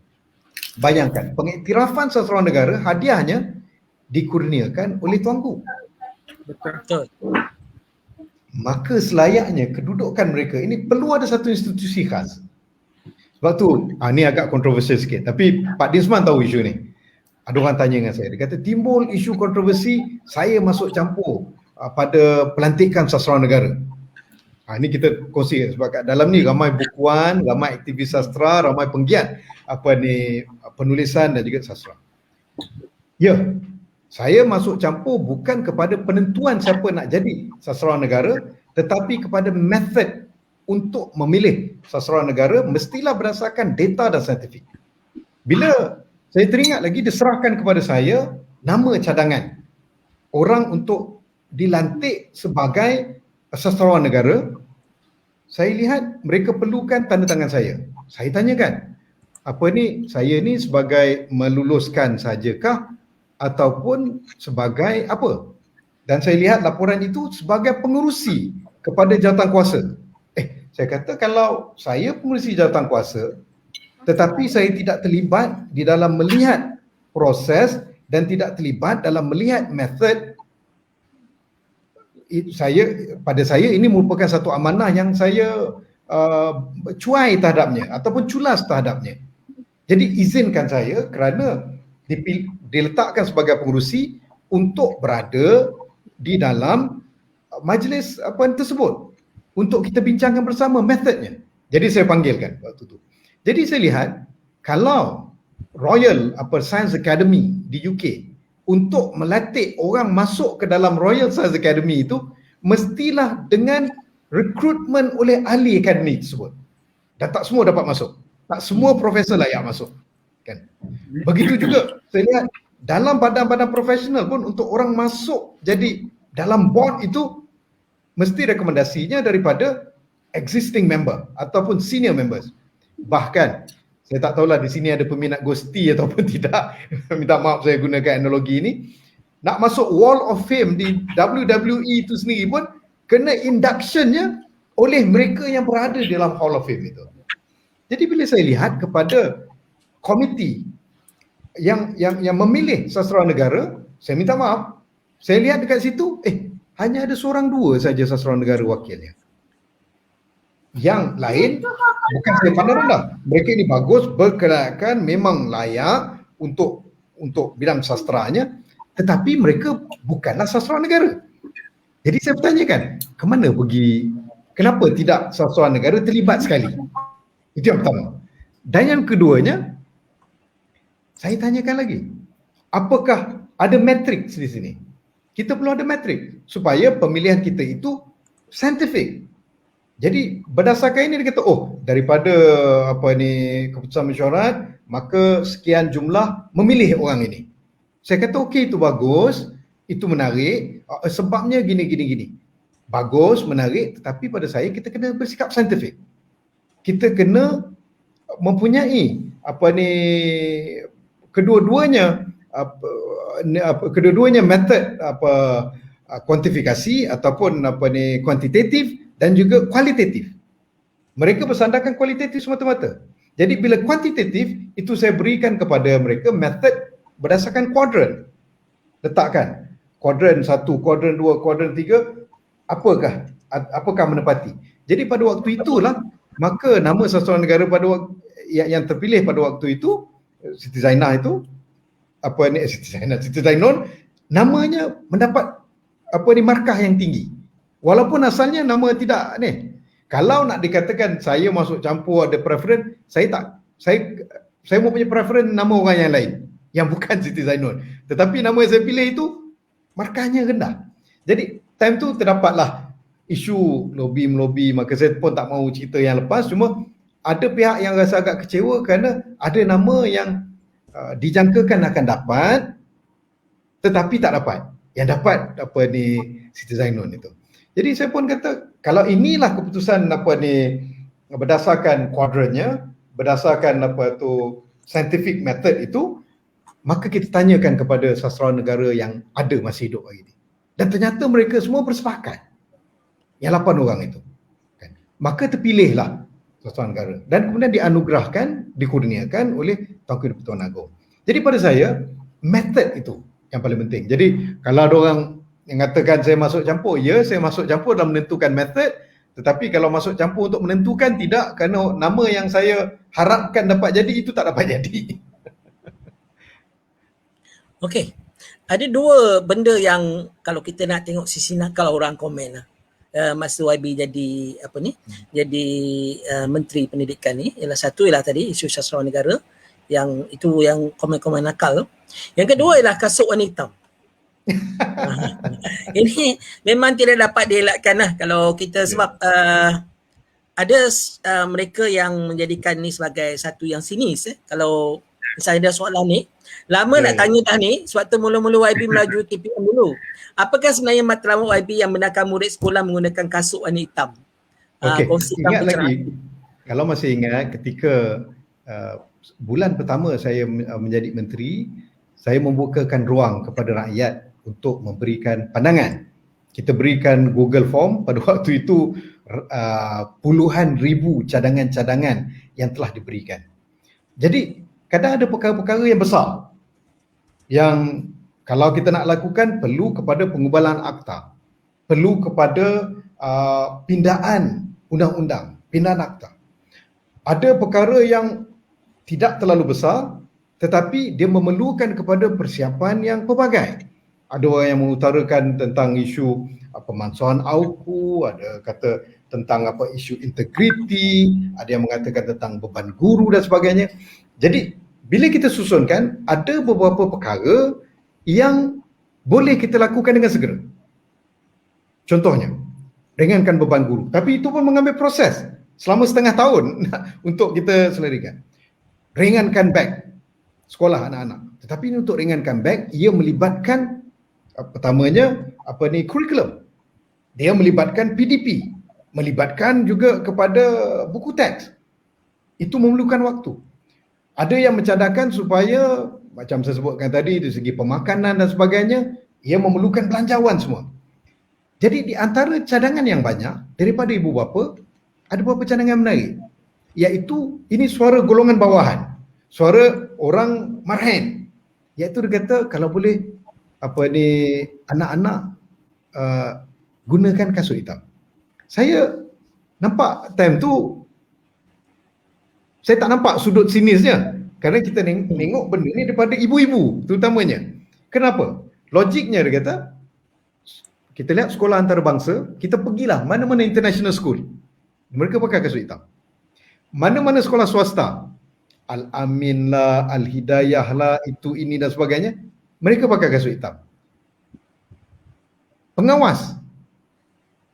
Bayangkan, pengiktirafan sastrawan negara hadiahnya dikurniakan oleh Tuanku. Betul. Maka selayaknya kedudukan mereka ini perlu ada satu institusi khas. Sebab tu, ni agak kontroversial sikit. Tapi Pak Dinsman tahu isu ni. Ada orang tanya dengan saya, dia kata timbul isu kontroversi, saya masuk campur pada pelantikan sastrawan negara. Ini kita kongsi sebab kat dalam ni ramai bukuan, ramai aktivis sastra, ramai penggiat penulisan dan juga sastra. Ya, saya masuk campur bukan kepada penentuan siapa nak jadi sastrawan negara, tetapi kepada method untuk memilih sastrawan negara mestilah berdasarkan data dan saintifik. Bila saya teringat lagi diserahkan kepada saya nama cadangan orang untuk dilantik sebagai sastrawan negara, saya lihat mereka perlukan tanda tangan saya. Saya tanyakan, saya ni sebagai meluluskan sajakah ataupun sebagai apa? Dan saya lihat laporan itu sebagai pengerusi kepada jawatankuasa. Saya kata kalau saya pengerusi jawatankuasa tetapi saya tidak terlibat di dalam melihat proses dan tidak terlibat dalam melihat method, pada saya ini merupakan satu amanah yang saya cuai terhadapnya ataupun culas terhadapnya. Jadi izinkan saya kerana diletakkan sebagai pengerusi untuk berada di dalam majlis tersebut untuk kita bincangkan bersama metodnya. Jadi saya panggilkan waktu itu. Jadi saya lihat kalau Royal Science Academy di UK untuk melatih orang masuk ke dalam Royal Science Academy itu mestilah dengan rekrutmen oleh ahli akademik tersebut. Dan tak semua dapat masuk. Tak semua profesor layak masuk. Kan? Begitu juga saya lihat dalam badan-badan profesional pun untuk orang masuk jadi dalam board itu mesti rekomendasinya daripada existing member ataupun senior members. Bahkan saya tak tahulah di sini ada peminat Ghosti ataupun tidak. Minta maaf saya gunakan analogi ini. Nak masuk Wall of Fame di WWE itu sendiri pun kena inductionnya oleh mereka yang berada di dalam Hall of Fame itu. Jadi bila saya lihat kepada komiti yang memilih sastrawan negara, saya minta maaf. Saya lihat dekat situ, hanya ada seorang dua saja sastrawan negara wakilnya. Yang lain bukan saya pandang rendah. Mereka ini bagus, berkelayakan, memang layak untuk bidang sastranya, tetapi mereka bukanlah sastrawan negara. Jadi saya bertanyakan, kenapa tidak sastrawan negara terlibat sekali? Itu yang pertama. Dan yang keduanya, saya tanyakan lagi, apakah ada matriks di sini? Kita perlu ada matriks supaya pemilihan kita itu scientific. Jadi berdasarkan ini dia kata, daripada keputusan mesyuarat, maka sekian jumlah memilih orang ini. Saya kata okey, itu bagus, itu menarik, sebabnya gini. bagus, menarik, tetapi pada saya kita kena bersikap saintifik. Kita kena mempunyai kedua-duanya method kuantifikasi ataupun kuantitatif dan juga kualitatif. Mereka bersandarkan kualitatif semata-mata. Jadi bila kuantitatif itu saya berikan kepada mereka method berdasarkan kuadran. Letakkan kuadran 1, kuadran 2, kuadran 3, apakah menepati. Jadi pada waktu itulah maka nama sastrawan negara pada waktu yang terpilih pada waktu itu, Siti Zainah itu, Siti Zainun, namanya mendapat markah yang tinggi. Walaupun asalnya nama tidak ni. Kalau nak dikatakan saya masuk campur ada preference, saya mempunyai preference nama orang yang lain yang bukan Siti Zainun. Tetapi nama yang saya pilih itu markahnya rendah. Jadi time tu terdapatlah isu lobby, maka saya pun tak mahu cerita yang lepas, cuma ada pihak yang rasa agak kecewa kerana ada nama yang dijangkakan akan dapat tetapi tak dapat. Yang dapat Siti Zainun itu. Jadi saya pun kata kalau inilah keputusan berdasarkan kuadrannya, berdasarkan scientific method itu, maka kita tanyakan kepada sastrawan negara yang ada masih hidup hari ini. Dan ternyata mereka semua bersepakat. Yang 8 orang itu. Kan? Maka terpilihlah sastrawan negara dan kemudian dianugerahkan, dikurniakan oleh Tuanku di-Pertuan Agong. Jadi pada saya method itu yang paling penting. Jadi kalau ada orang yang katakan saya masuk campur, ya saya masuk campur dalam menentukan method, tetapi kalau masuk campur untuk menentukan tidak, kerana nama yang saya harapkan dapat jadi itu tak dapat jadi. Okey. Ada dua benda yang kalau kita nak tengok sisi nakal orang komen lah. Masa YB jadi jadi Menteri Pendidikan ni, satu ialah tadi isu sastrawan negara yang itu yang komen-komen nakal. Yang kedua ialah kasut warna hitam. Ini memang tidak dapat dielakkan lah kalau kita sebab ada mereka yang menjadikan ni sebagai satu yang sinis. Kalau misalnya ada soalan ni, lama nak tanya dah ni, sebab tu mula-mula YB melaju TPM dulu. Apakah sebenarnya matlamat YB yang benarkan murid sekolah menggunakan kasut warna hitam? Okey, ingat lagi, kalau masih ingat ketika bulan pertama saya menjadi menteri, saya membukakan ruang kepada rakyat untuk memberikan pandangan. Kita berikan Google Form, pada waktu itu puluhan ribu cadangan-cadangan yang telah diberikan. Jadi kadang ada perkara-perkara yang besar yang kalau kita nak lakukan perlu kepada pengubalan akta, perlu kepada pindaan undang-undang, pindaan akta. Ada perkara yang tidak terlalu besar tetapi dia memerlukan kepada persiapan yang pelbagai. Ada orang yang mengutarakan tentang isu pemansuhan AUKU, ada kata tentang isu integriti, ada yang mengatakan tentang beban guru dan sebagainya. Jadi bila kita susunkan, ada beberapa perkara yang boleh kita lakukan dengan segera. Contohnya, ringankan beban guru. Tapi itu pun mengambil proses selama setengah tahun untuk kita selarikan. Ringankan beg sekolah anak-anak. Tetapi untuk ringankan beg, ia melibatkan pertamanya kurikulum. Dia melibatkan PDP, melibatkan juga kepada buku teks. Itu memerlukan waktu. Ada yang mencadangkan supaya macam saya sebutkan tadi dari segi pemakanan dan sebagainya, ia memerlukan belanjawan semua. Jadi di antara cadangan yang banyak daripada ibu bapa, ada beberapa cadangan menarik. Iaitu ini suara golongan bawahan, suara orang marhaen. Iaitu dia kata kalau boleh anak-anak gunakan kasut hitam. Saya nampak time tu, saya tak nampak sudut sinisnya kerana kita tengok benda ni daripada ibu-ibu terutamanya. Kenapa? Logiknya dia kata, kita lihat sekolah antarabangsa, kita pergilah mana-mana international school, mereka pakai kasut hitam. Mana-mana sekolah swasta, Al-Amin lah, Al-Hidayah lah, itu ini dan sebagainya, mereka pakai kasut hitam. Pengawas,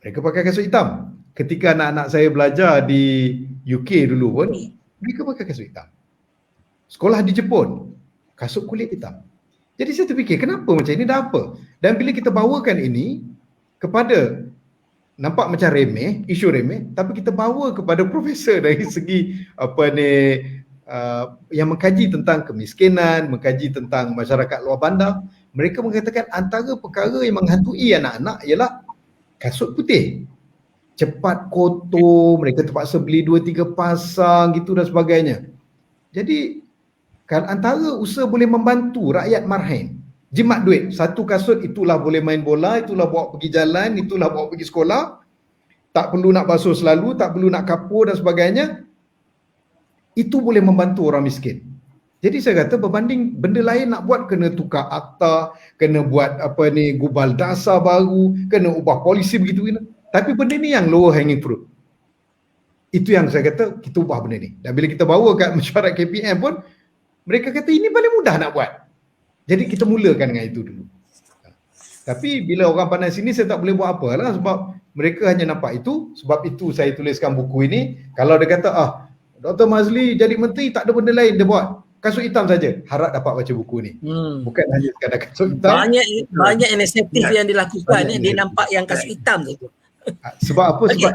mereka pakai kasut hitam. Ketika anak-anak saya belajar di UK dulu pun, mereka pakai kasut hitam. Sekolah di Jepun, kasut kulit hitam. Jadi saya terfikir, kenapa macam ini dah apa? Dan bila kita bawakan ini kepada nampak macam remeh, isu remeh, tapi kita bawa kepada profesor dari segi yang mengkaji tentang kemiskinan, mengkaji tentang masyarakat luar bandar. Mereka mengatakan antara perkara yang menghantui anak-anak ialah kasut putih. Cepat kotor, mereka terpaksa beli 2-3 pasang gitu dan sebagainya. Jadi kalau antara usaha boleh membantu rakyat marhain, jimat duit, satu kasut itulah boleh main bola, itulah bawa pergi jalan, itulah bawa pergi sekolah, tak perlu nak basuh selalu, tak perlu nak kapur dan sebagainya. Itu boleh membantu orang miskin. Jadi saya kata berbanding benda lain nak buat, kena tukar akta, kena buat gubal dasar baru, kena ubah polisi begitu. Tapi benda ni yang lower hanging fruit. Itu yang saya kata kita ubah benda ni. Dan bila kita bawa kat mesyuarat KPM pun, mereka kata ini paling mudah nak buat. Jadi kita mulakan dengan itu dulu. Tapi bila orang pandang sini, saya tak boleh buat apa lah, sebab mereka hanya nampak itu. Sebab itu saya tuliskan buku ini. Kalau dia kata, Dr. Mazli jadi menteri, tak ada benda lain dia buat, kasut hitam saja, harap dapat baca buku ni. Bukan hanya sekadar kasut hitam. Banyak inisiatif yang dilakukan, dia nampak yang kasut hitam tu. Sebab apa? Sebab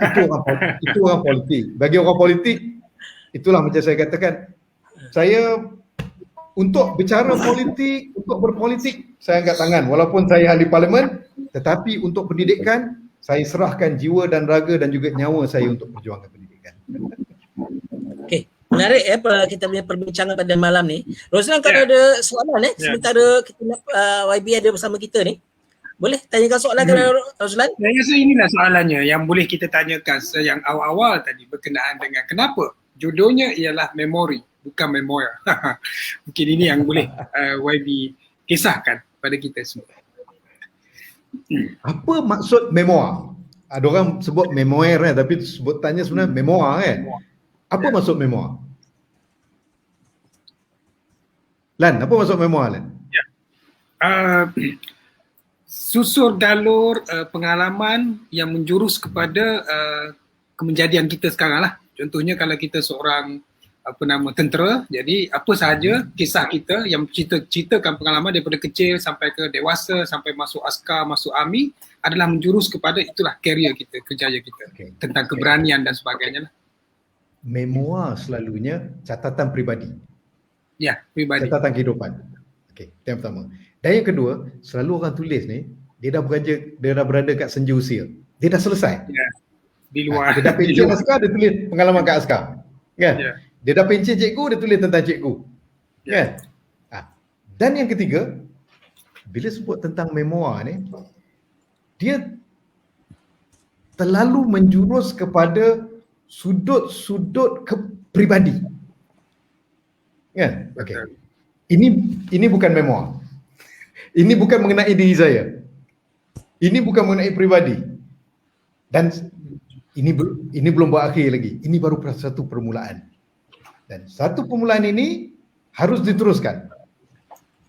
itu orang politik. Bagi orang politik, itulah macam saya katakan, saya untuk bicara politik, untuk berpolitik, saya angkat tangan walaupun saya ahli parlimen, tetapi untuk pendidikan, saya serahkan jiwa dan raga dan juga nyawa saya untuk perjuangan pendidikan. Okey, menarik kita punya perbincangan pada malam ni. Roslan, kalau ada soalan sementara kita nak YB ada bersama kita ni, boleh tanyakan soalan kepada Roslan? Saya rasa inilah soalannya yang boleh kita tanyakan yang awal-awal tadi berkenaan dengan kenapa judulnya ialah memori, bukan memoir. Mungkin ini yang boleh YB kisahkan pada kita semua. Apa maksud memoir? Ada orang sebut memoir tapi sebutannya sebenarnya memoir kan? Apa maksud memoir? Lan, apa maksud memoir, Lan? Susur galur pengalaman yang menjurus kepada kejadian kita sekarang lah. Contohnya kalau kita seorang tentera, jadi apa sahaja kisah kita yang ceritakan pengalaman daripada kecil sampai ke dewasa, sampai masuk askar, masuk army, adalah menjurus kepada itulah karier kita, kerjaya kita, tentang keberanian dan sebagainya lah. Memoir selalunya catatan peribadi. Ya, peribadi. Catatan kehidupan. Okey, yang pertama. Dan yang kedua, selalu orang tulis ni, dia dah berada kat senja usia. Dia dah selesai. Ya. Di luar. Dia dah pencen askar, dia tulis pengalaman kat askar. Kan? Ya. Dia dah pencen cikgu, dia tulis tentang cikgu. Ya. Kan? Dan yang ketiga, bila sebut tentang memoir ni, dia terlalu menjurus kepada sudut-sudut peribadi. Kan? Okey. Ini bukan memoir. Ini bukan mengenai diri saya. Ini bukan mengenai peribadi. Dan ini belum berakhir lagi. Ini baru satu permulaan. Dan satu permulaan ini harus diteruskan.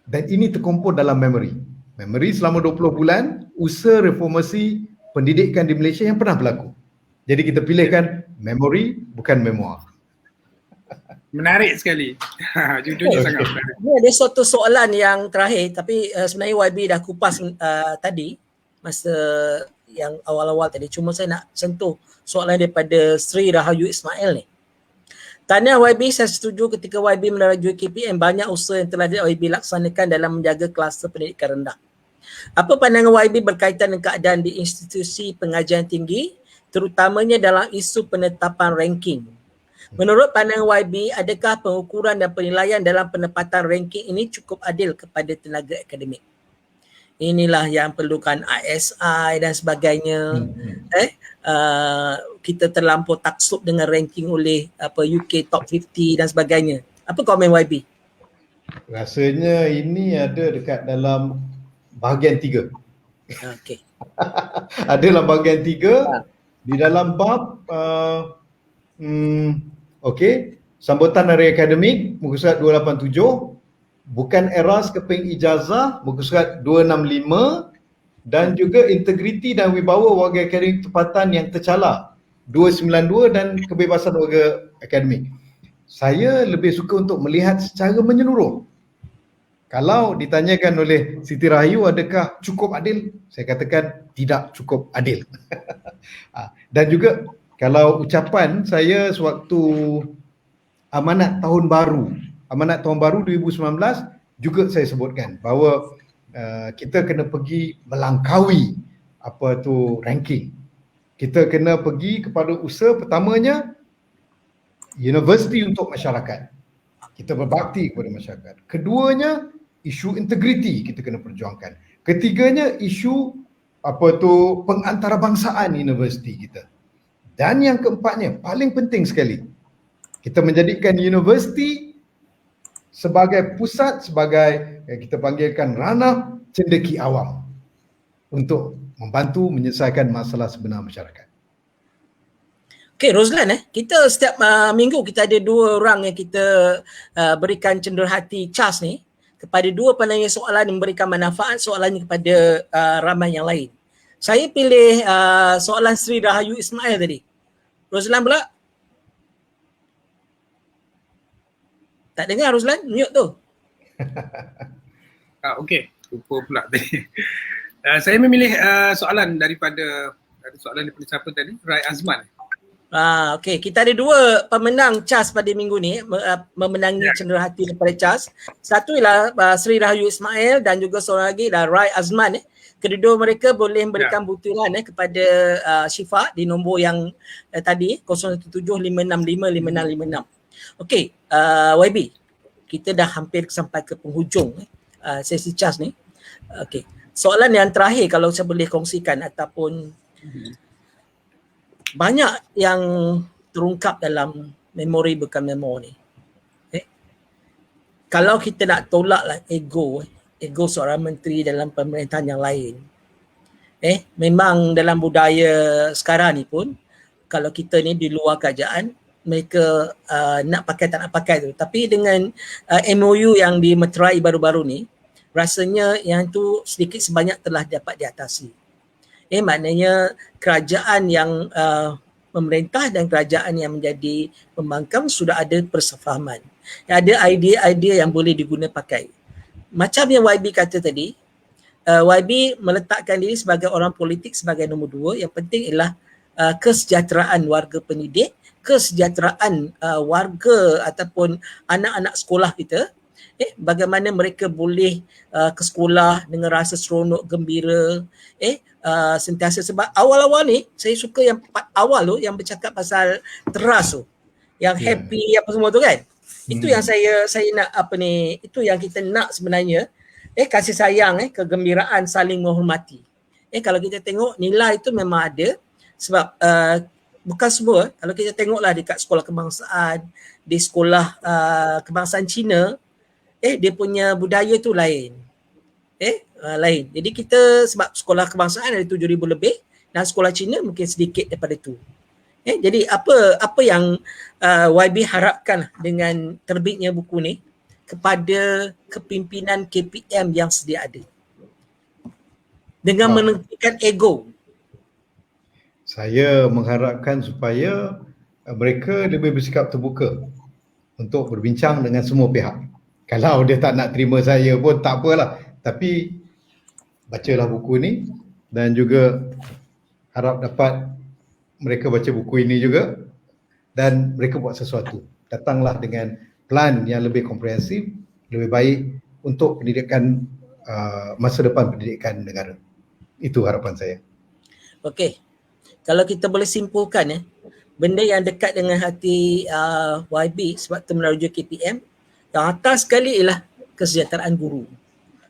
Dan ini terkumpul dalam memori. Memori selama 20 bulan, usaha reformasi pendidikan di Malaysia yang pernah berlaku. Jadi kita pilihkan memori, bukan memoir. Menarik sekali. Judulnya sangat menarik. Ini ada satu soalan yang terakhir, tapi sebenarnya YB dah kupas tadi masa yang awal-awal tadi. Cuma saya nak sentuh soalan daripada Sri Rahayu Ismail ni. Tanya YB, saya setuju ketika YB menerajui KPM, banyak usaha yang telah YB laksanakan dalam menjaga kluster pendidikan rendah. Apa pandangan YB berkaitan dengan keadaan di institusi pengajian tinggi, terutamanya dalam isu penetapan ranking? Menurut pandangan YB, adakah pengukuran dan penilaian dalam penempatan ranking ini cukup adil kepada tenaga akademik? Inilah yang perlukan ISI dan sebagainya. Kita terlampau taksub dengan ranking oleh UK Top 50 dan sebagainya. Apa komen YB? Rasanya ini ada dekat dalam bahagian 3. Okey. Ada dalam bahagian 3 di dalam bab sambutan hari akademik muka surat 287, bukan eras keping ijazah muka surat 265, dan juga integriti dan wibawa warga akademik tempatan yang tercala 292 dan kebebasan warga akademik. Saya lebih suka untuk melihat secara menyeluruh. Kalau ditanyakan oleh Siti Rahayu adakah cukup adil, saya katakan tidak cukup adil. Dan juga kalau ucapan saya sewaktu amanat tahun baru 2019 juga saya sebutkan bahawa kita kena pergi melangkaui apa tu ranking. Kita kena pergi kepada usaha pertamanya universiti untuk masyarakat. Kita berbakti kepada masyarakat. Keduanya, isu integriti kita kena perjuangkan. Ketiganya, isu apa tu pengantarabangsaaan universiti kita. Dan yang keempatnya, paling penting sekali, kita menjadikan universiti sebagai pusat, sebagai kita panggilkan ranah cendeki awam untuk membantu menyelesaikan masalah sebenar masyarakat. Okay, Rozlan, kita setiap minggu kita ada 2 orang yang kita berikan cenderhati CHAS ni kepada 2 penanya soalan yang memberikan manfaat soalannya kepada ramai yang lain. Saya pilih soalan Sri Rahayu Ismail tadi. Rozlan pula? Tak dengar Rozlan? Mute tu. Okey, lupa pula tadi. Saya memilih soalan daripada siapa tadi? Rai Azman. Okey, kita ada 2 pemenang CHAS pada minggu ni memenangi cenderahati daripada CHAS. Satu ialah Sri Rahayu Ismail dan juga seorang lagi ialah Rai Azman. Kedua-dua mereka boleh memberikan butiran kepada Syifa di nombor yang tadi 0175655656. Okey, YB, kita dah hampir sampai ke penghujung sesi CHAS ni. Okey, soalan yang terakhir kalau saya boleh kongsikan ataupun banyak yang terungkap dalam memori bukan memo ni. Kalau kita nak tolaklah ego seorang menteri dalam pemerintahan yang lain. Memang dalam budaya sekarang ni pun kalau kita ni di luar kerajaan mereka nak pakai tak nak pakai tu. Tapi dengan MOU yang dimeterai baru-baru ni, rasanya yang tu sedikit sebanyak telah dapat diatasi. Maknanya kerajaan yang memerintah dan kerajaan yang menjadi pembangkang sudah ada persefahaman. Ada idea-idea yang boleh diguna pakai. Macam yang YB kata tadi, YB meletakkan diri sebagai orang politik sebagai nombor 2. Yang penting ialah kesejahteraan warga pendidik, kesejahteraan warga ataupun anak-anak sekolah kita. Bagaimana mereka boleh ke sekolah dengan rasa seronok, gembira, sentiasa. Sebab awal-awal ni saya suka yang part awal tu yang bercakap pasal teras tu, yang happy apa semua tu kan. Itu yang saya nak itu yang kita nak sebenarnya. Kasih sayang, kegembiraan, saling menghormati. Kalau kita tengok nilai itu memang ada sebab bukan semua. Kalau kita tengoklah dekat sekolah kebangsaan, di sekolah kebangsaan Cina, dia punya budaya tu lain. Lain. Jadi kita sebab sekolah kebangsaan ada 7,000 lebih dan sekolah Cina mungkin sedikit daripada tu. Jadi apa yang YB harapkan dengan terbitnya buku ni kepada kepimpinan KPM yang sedia ada dengan menentikan ego? Saya mengharapkan supaya mereka lebih bersikap terbuka untuk berbincang dengan semua pihak. Kalau dia tak nak terima saya pun tak apalah, tapi bacalah buku ni dan juga harap dapat mereka baca buku ini juga dan mereka buat sesuatu. Datanglah dengan plan yang lebih komprehensif, lebih baik untuk pendidikan masa depan pendidikan negara. Itu harapan saya. Okey. Kalau kita boleh simpulkan benda yang dekat dengan hati YB sebab tu merujuk KPM, yang atas sekali ialah kesejahteraan guru.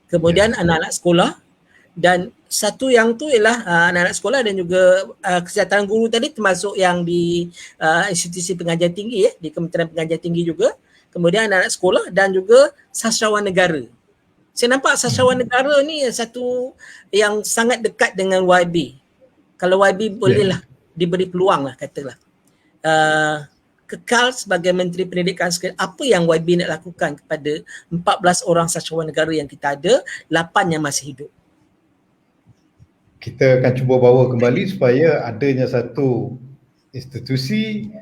Kemudian anak-anak sekolah dan satu yang tu ialah anak-anak sekolah dan juga kesejahteraan guru tadi termasuk yang di institusi pengajian tinggi di Kementerian Pengajian Tinggi juga. Kemudian anak-anak sekolah dan juga sastrawan negara. Saya nampak sastrawan negara ni satu yang sangat dekat dengan YB. Kalau YB bolehlah diberi peluang lah katalah. Kekal sebagai Menteri Pendidikan sekalian, apa yang YB nak lakukan kepada 14 orang sastrawan negara yang kita ada, 8 yang masih hidup? Kita akan cuba bawa kembali supaya adanya satu institusi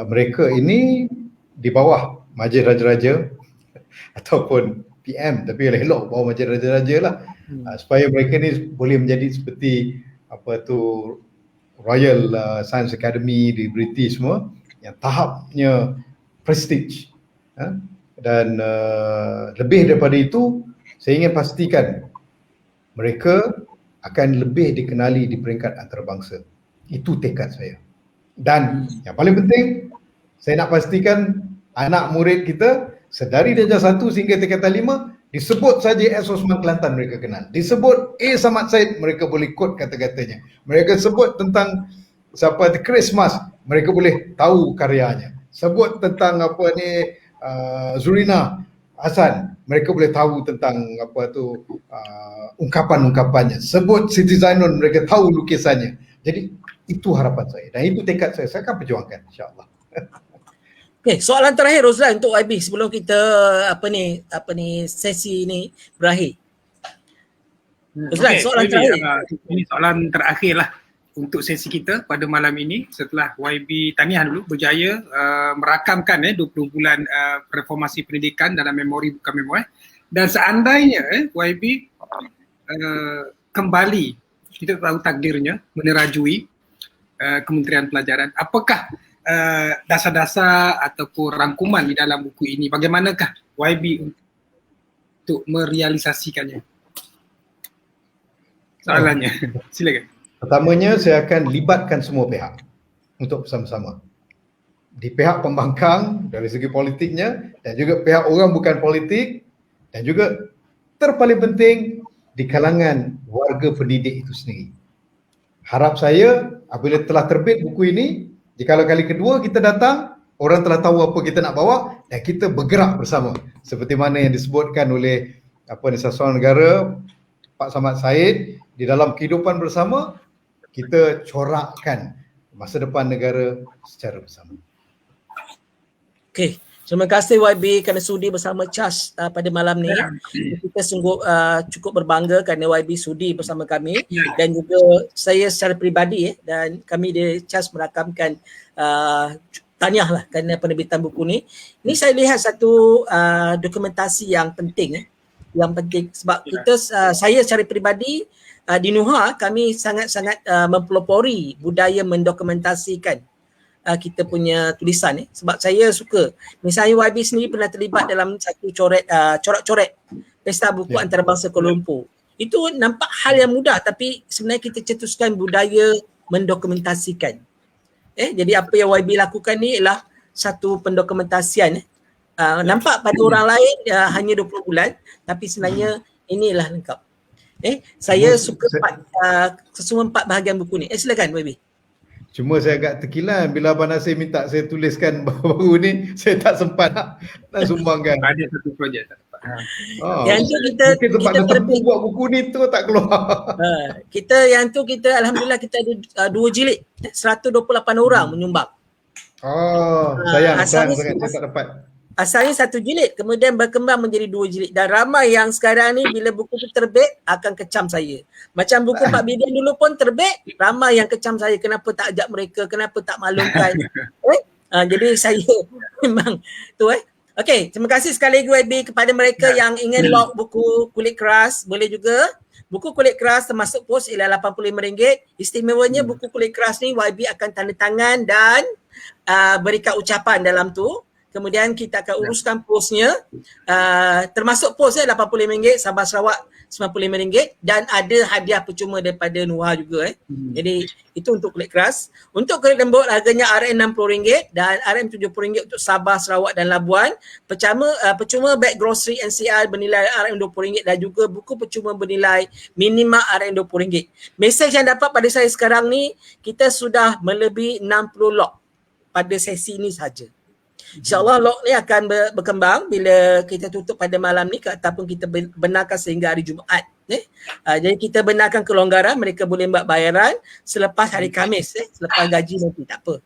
mereka ini di bawah majlis raja-raja ataupun PM, tapi elok bawa macam raja-raja lah. Supaya mereka ni boleh menjadi seperti Royal Science Academy di British semua, yang tahapnya prestige. Dan lebih daripada itu, saya ingin pastikan mereka akan lebih dikenali di peringkat antarabangsa. Itu tekad saya. Dan yang paling penting, saya nak pastikan anak murid kita sedari darjah 1 sehingga tingkatan 5, disebut saja S. Osman Kelantan mereka kenal. Disebut A. Samad Said, mereka boleh quote kata-katanya. Mereka sebut tentang The Christmas, mereka boleh tahu karyanya. Sebut tentang Zurina Hasan, mereka boleh tahu tentang ungkapan-ungkapannya. Sebut Siti Zainun, mereka tahu lukisannya. Jadi itu harapan saya dan itu tekad saya akan perjuangkan, insya-Allah. Okay, soalan terakhir Rozlan untuk YB sebelum kita sesi ni berakhir. Rozlan, soalan terakhir. Ini soalan terakhir lah untuk sesi kita pada malam ini setelah YB tahniah dulu berjaya merakamkan 20 bulan reformasi pendidikan dalam memori bukan memori. Dan seandainya YB kembali, kita tahu takdirnya menerajui Kementerian Pelajaran, apakah dasar-dasar ataupun rangkuman di dalam buku ini, bagaimanakah YB untuk merealisasikannya? Soalannya, silakan. Pertamanya, saya akan libatkan semua pihak untuk bersama-sama. Di pihak pembangkang dari segi politiknya dan juga pihak orang bukan politik dan juga terpaling penting di kalangan warga pendidik itu sendiri. Harap saya apabila telah terbit buku ini, jikalau kali kedua kita datang, orang telah tahu apa kita nak bawa dan kita bergerak bersama. Seperti mana yang disebutkan oleh Sasluan Negara Pak Samad Said, di dalam kehidupan bersama, kita corakkan masa depan negara secara bersama. Okey, terima kasih YB kerana sudi bersama CHAS pada malam ni. Kita sungguh cukup berbangga kerana YB sudi bersama kami dan juga saya secara peribadi dan kami di CHAS merakamkan tahniah lah kerana penerbitan buku ni. Ini saya lihat satu dokumentasi yang penting sebab kita saya secara peribadi di Nuha kami sangat-sangat mempelopori budaya mendokumentasikan kita punya tulisan sebab saya suka. Misalnya YB sendiri pernah terlibat dalam satu corak-coret Pesta Buku Antarabangsa Kuala Lumpur. Itu nampak hal yang mudah tapi sebenarnya kita cetuskan budaya mendokumentasikan. Jadi apa yang YB lakukan ni ialah satu pendokumentasian. Nampak pada orang lain hanya 20 bulan tapi sebenarnya inilah lengkap. Saya suka semua 4 bahagian buku ni. Silakan YB. Cuma saya agak terkilan bila Abang Nasir minta saya tuliskan baru-baru ni, saya tak sempat nak sumbangkan. Ada satu projek tak dapat. Yang tu kita terbit buat buku ni tu tak keluar. Kita alhamdulillah kita ada 2 jilid, 128 orang menyumbang. Sayang saya tak dapat. Asalnya 1 jilid, kemudian berkembang menjadi 2 jilid dan ramai yang sekarang ni bila buku tu terbit akan kecam saya. Macam buku Pak Bidin dulu pun terbit, ramai yang kecam saya, kenapa tak ajak mereka, kenapa tak maklumkan. Jadi saya memang tu Okey, terima kasih sekali lagi YB kepada mereka yang ingin log buku Kulit Keras, boleh juga. Buku Kulit Keras termasuk pos ialah RM85. Istimewanya buku Kulit Keras ni YB akan tanda tangan dan berikan ucapan dalam tu. Kemudian kita akan uruskan posnya, termasuk posnya RM85, Sabah Sarawak RM95 dan ada hadiah percuma daripada Nuha juga. Jadi itu untuk Kulit Keras. Untuk Kulit Lembut harganya RM60 dan RM70 untuk Sabah, Sarawak dan Labuan. Percuma beg grocery NCR bernilai RM20 dan juga buku percuma bernilai minima RM20. Mesej yang dapat pada saya sekarang ni, kita sudah melebihi 60 log pada sesi ini saja. InsyaAllah log ni akan berkembang bila kita tutup pada malam ni ataupun kita benarkan sehingga hari Jumaat. Jadi kita benarkan kelonggaran, mereka boleh buat bayaran selepas hari Khamis, selepas gaji nanti, tak apa.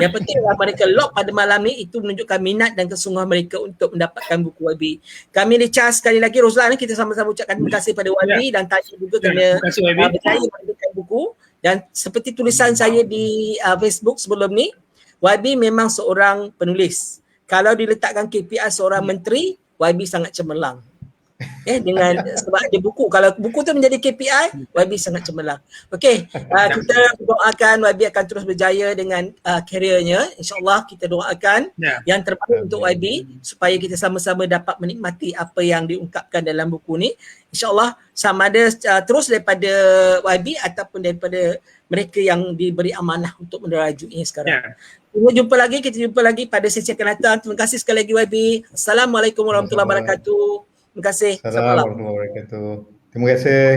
Yang penting mereka log pada malam ni, itu menunjukkan minat dan kesungguhan mereka untuk mendapatkan buku YB. Kami di CHAS sekali lagi, Rozlan, kita sama-sama ucapkan terima kasih pada YB dan tanya juga kerana berjaya memberikan buku. Dan seperti tulisan saya di Facebook sebelum ni, YB memang seorang penulis. Kalau diletakkan KPI seorang menteri, YB sangat cemerlang. dengan sebab ada buku. Kalau buku tu menjadi KPI, YB sangat cemerlang. Okey, kita doakan YB akan terus berjaya dengan careernya. InsyaAllah kita doakan yang terbaik untuk YB supaya kita sama-sama dapat menikmati apa yang diungkapkan dalam buku ni. InsyaAllah sama ada terus daripada YB ataupun daripada mereka yang diberi amanah untuk menerajuinya sekarang. Kita jumpa lagi pada sesi akan datang. Terima kasih sekali lagi YB. Assalamualaikum warahmatullahi wabarakatuh. Terima kasih. Assalamualaikum warahmatullahi wabarakatuh. Terima kasih.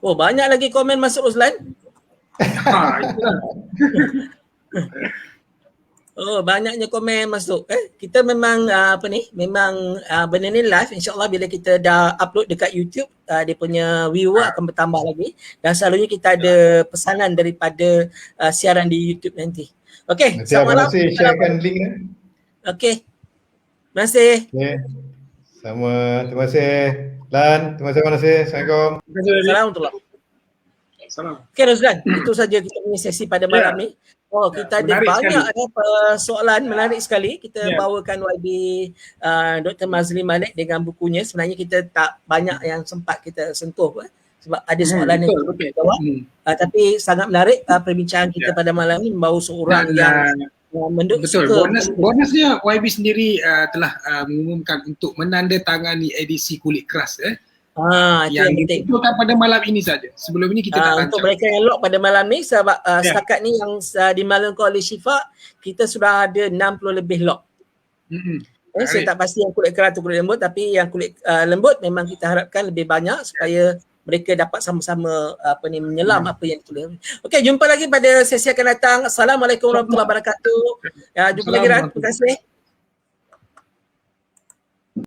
Oh, banyak lagi komen masuk Ruslan. Oh, banyaknya komen masuk. Kita memang memang benda ni live. InsyaAllah bila kita dah upload dekat YouTube, dia punya viewer akan bertambah lagi. Dan selalunya kita ada pesanan daripada siaran di YouTube nanti. Okey, selamat malam. Terima kasih, sharekan link. Okey. Terima kasih. Okay. Sama, terima kasih. Lan, terima kasih. Assalamualaikum. Assalamualaikum. Okey Rozlan, itu saja kita punya sesi pada malam ni. Oh, kita ada banyak soalan menarik sekali. Kita bawakan YB Dr. Mazli Malik dengan bukunya. Sebenarnya kita tak banyak yang sempat kita sentuh sebab ada soalan yang kita jawab. Tapi sangat menarik perbincangan kita pada malam ni membawa seorang yang betul. Bonusnya YB sendiri telah mengumumkan untuk menandatangani edisi kulit keras yang ditentukan pada malam ini saja. Sebelum ini kita tak rancang. Untuk mereka yang lock pada malam ni sebab setakat ni yang dimaklumkan oleh Syifa, kita sudah ada 60 lebih lock. Saya tak pasti yang kulit keras atau kulit lembut, tapi yang kulit lembut memang kita harapkan lebih banyak supaya mereka dapat sama-sama menyelam apa yang ditulis. Okey, jumpa lagi pada sesi akan datang. Assalamualaikum warahmatullahi wabarakatuh. Jumpa lagi Ran. Terima kasih.